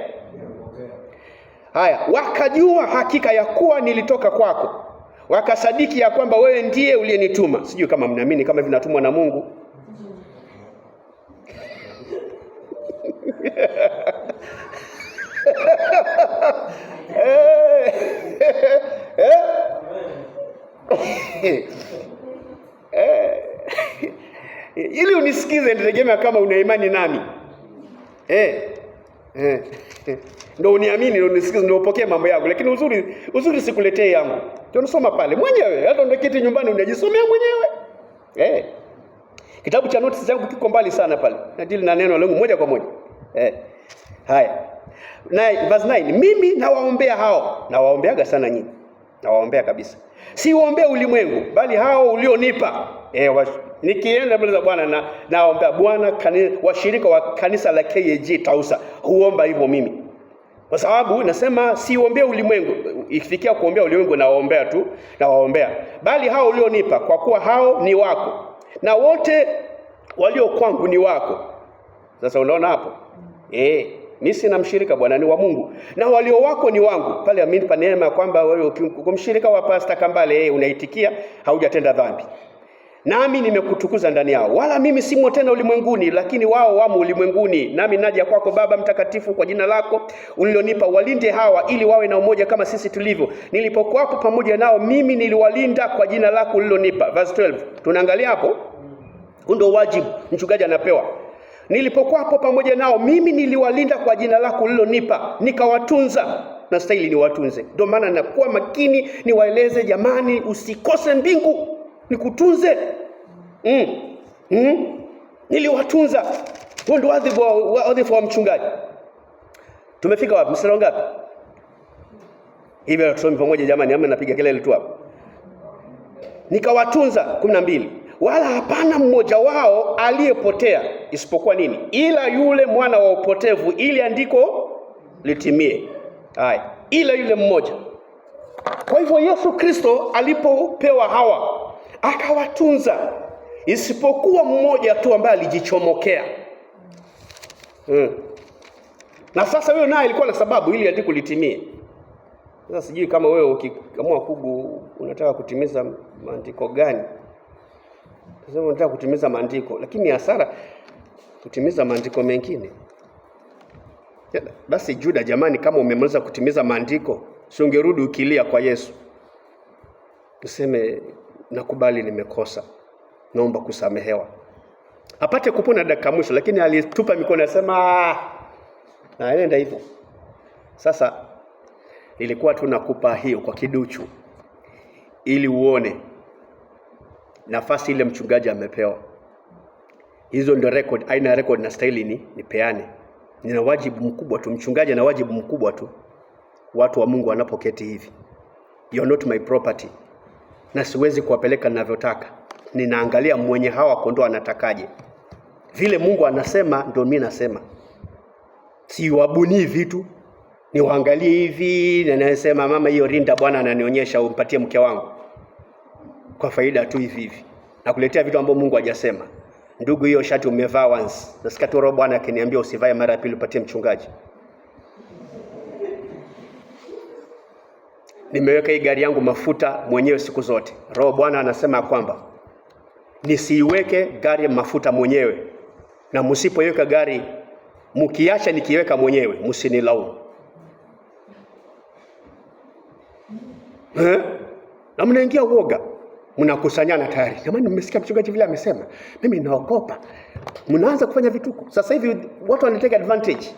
Speaker 1: Haya, wakajua hakika ya kuwa nilitoka kwako, wakasadiki ya kwamba wewe ndiye uliyenituma. Sijui kama mnaamini kama vinatumwa na Mungu. Ili unisikize nitegemea kama una imani nami. Ndio uniamini, ndio unisikize, ndio upokee mambo yangu. Lakini uzuri sikuletee yangu. Tunasoma pale mwenyewe. Hata ndio kiti nyumbani unajisomea mwenyewe. Kitabu cha notes zangu kiko mbali sana pale. Nadili na neno langu moja kwa moja. Haya. Verse 9. Mimi nawaombea hao. Nawaombeaga sana nyinyi. Nawaombea kabisa. Si uombea ulimwengu, bali hao ulionipa. Nikienda mbele za Bwana naombea Bwana washirika wa kanisa la KAG Tausa. Huomba hivyo mimi. Kwa sababu nasema si uombea ulimwengu. Ikifikia kuombea ulimwengu nawaombea tu, nawaombea. Bali hao ulionipa, kwa kuwa hao ni wako. Na wote walio kwangu ni wako. Sasa unaona hapo? Mimi sina mshirika Bwana, ni wa Mungu. Na walio wako ni wangu. Pale amenipa neema kwamba wewe kumshirika wa Pastor Kambale unaitikia, haujatenda dhambi. Nami nimekutukuza ndani yao. Wala mimi simo tena ulimwenguni, lakini wao wamo ulimwenguni. Nami naja kwako Baba mtakatifu, kwa jina lako ulilonipa, walinde hawa ili wawe na umoja kama sisi tulivyo. Nilipokuwa pamoja nao mimi niliwalinda kwa jina lako ulilonipa. Verse 12. Tunaangalia hapo. Ndio wajibu mchungaji anapewa. Nilipokuwa hapo pamoja nao, mimi niliwalinda kwa jina lako ulilonipa, nikawatunza. Na stahili niwatunze. Ndio maana nakuwa makini niwaeleze, jamani, usikose mbingu, nikutunze. Niliwatunza. Huo ndio wadhifa wa mchungaji. Tumefika wapi? Mstari ngapi? Hivi tusome pamoja jamani, ama napiga kelele tu hapo. Nikawatunza 12. Wala hapana mmoja wao aliyepotea, isipokuwa nini? Ila yule mwana wa upotevu, ili andiko litimie. Haya, ila yule mmoja. Kwa hivyo Yesu Kristo alipopewa hawa, akawatunza, isipokuwa mmoja tu ambaye alijichomokea. Na sasa wewe naye ilikuwa na sababu ili andiko litimie. Sasa sijui kama wewe ukiamua kugu unataka kutimiza maandiko gani. Sasa unataka kutimiza maandiko, lakini hasara kutimiza maandiko mengine. Basi Juda, jamani, kama umemaliza kutimiza maandiko, si ungerudi ukilia kwa Yesu. Useme nakubali nimekosa, naomba kusamehewa. Apate kupona dakika mwisho, lakini alitupa mikono asema naenda hivyo. Sasa ilikuwa tunakupa hiyo kwa kiduchu ili uone nafasi ile mchungaji amepewa. Hizo ndio record, aina record na style nipeane. Nina wajibu mkubwa tu, mchungaji ana wajibu mkubwa tu. Watu wa Mungu wanapoketi hivi, you're not my property, na siwezi kuwapeleka ninavyotaka. Ninaangalia mwenye hawa kondoo anatakaje. Vile Mungu anasema ndio mimi nasema. Si wabuni vitu, ni waangalie hivi na nasema mama, hiyo rinda Bwana ananionyesha umpatie mke wangu kwa faida tu hivi. Nakuletea vitu ambavyo Mungu hajasema. Ndugu, hiyo shati umevaa once, nasikia tu Roho Bwana akiniambia usivae mara ya pili, upatie mchungaji. Nimeweka hii gari yangu mafuta mwenyewe siku zote. Roho Bwana anasema kwamba nisiiweke gari mafuta mwenyewe, na msipoiweka gari, mkiacha nikiweka mwenyewe, msinilaumu. Na mnaingia uoga, mnakusanyana tayari. Jamani, mmesikia mchungaji vile amesema, mimi naogopa. Mnaanza kufanya vituko. Sasa hivi watu wanateka advantage.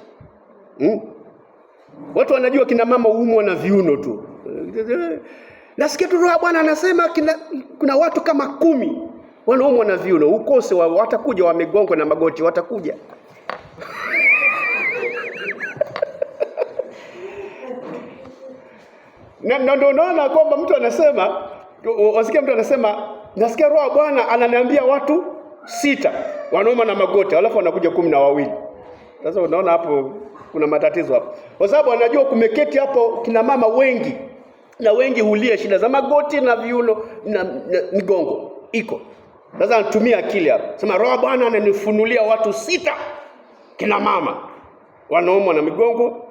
Speaker 1: Watu wanajua kina mama huumwa na viuno tu. Nasikia tu Roho Bwana anasema kuna watu kama 10 wanaumwa na viuno. Ukose watakuja, wamegongwa na magoti watakuja. Na ndio naona kwamba mtu anasema, wasikia mtu anasema, nasikia Roho Bwana ananiambia watu 6 wanaumwa na magoti, alafu wanakuja 12. Sasa unaona hapo kuna matatizo hapo. Kwa sababu anajua kumeketi hapo kina mama wengi, na wengi hulia shida za magoti na viuno na migongo iko. Sasa anatumia akili hapo. Sema Roho Bwana ananifunulia watu 6 kina mama wanaumwa na migongo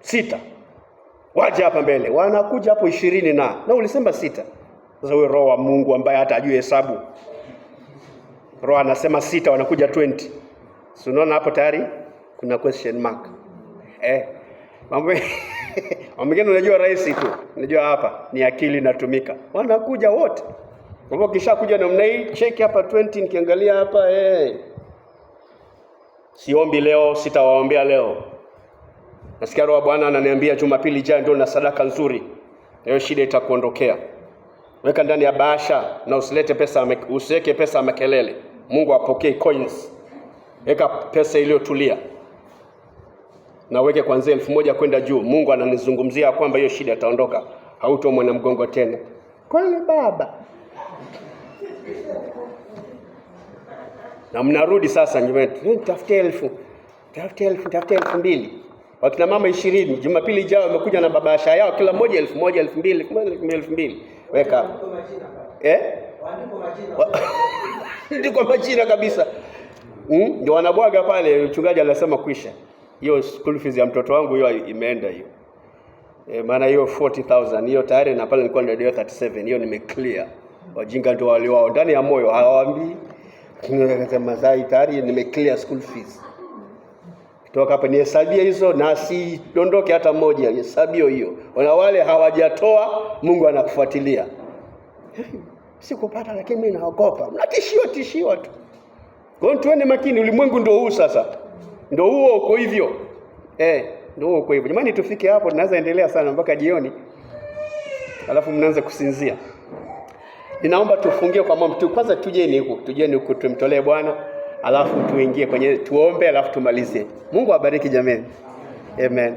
Speaker 1: 6. Waje hapa mbele. Wanakuja hapo 20 na ulisema 6. Sasa huyo Roho wa Mungu ambaye hata ajue hesabu, Roho anasema 6, wanakuja 20. So unaona hapo tayari kuna question mark. Mambo mengine unajua rahisi tu. Unajua hapa ni akili inatumika. Wanakuja wote. Kwa hivyo kisha kuja namna hii, check hapa 20, nikiangalia hapa siombi leo, sitawaombea leo. Nasikia Roho Bwana ananiambia Jumapili ijayo ndio na sadaka nzuri. Leo shida itakuondokea. Weka ndani ya bahasha na usiweke pesa makelele. Mungu apokee coins. Weka pesa iliyotulia. Na weke kuanzia 1000 kwenda juu. Mungu ananizungumzia kwamba hiyo shida itaondoka. Hautomwa na mgongo tena. Kweli baba. Na mnarudi sasa nyumbani. Tafutie 1000. Tafutie 2000. Wakina mama 20 Jumapili ijayo wamekuja na babasha yao, kila mmoja 1000, 2000, 2000. Weka. Waandiko majina. Ndiko majina kabisa. Ndio wanabwaga pale, mchungaji anasema kwisha. Hiyo school fees ya mtoto wangu hiyo imeenda hiyo. Maana hiyo 40,000 hiyo tayari, na pale nilikuwa ndio 37, hiyo nimeclear. Wajinga ndio waliwao ndani ya moyo hawaambii. Kama sai tayari nimeclear school fees. Toka hapa ni hesabia hizo na si dondoke hata moja, hesabio hiyo. Wana wale hawajatoa, Mungu anakufuatilia. Sikupata lakini mimi naogopa. Mnatishiwa tu. Kwa hiyo tuone makini, ulimwengu ndio huu sasa. Ndio huo uko hivyo. Ndio huo uko hivyo. Jamani, tufike hapo, tunaweza endelea sana mpaka jioni. Alafu mnaanza kusinzia. Ninaomba tufungie kwa mambo tu. Kwanza tujeni huko tumtolee Bwana, alafu tuingie kwenye tuombe, alafu tumalizie. Mungu awabariki jamani. Amen.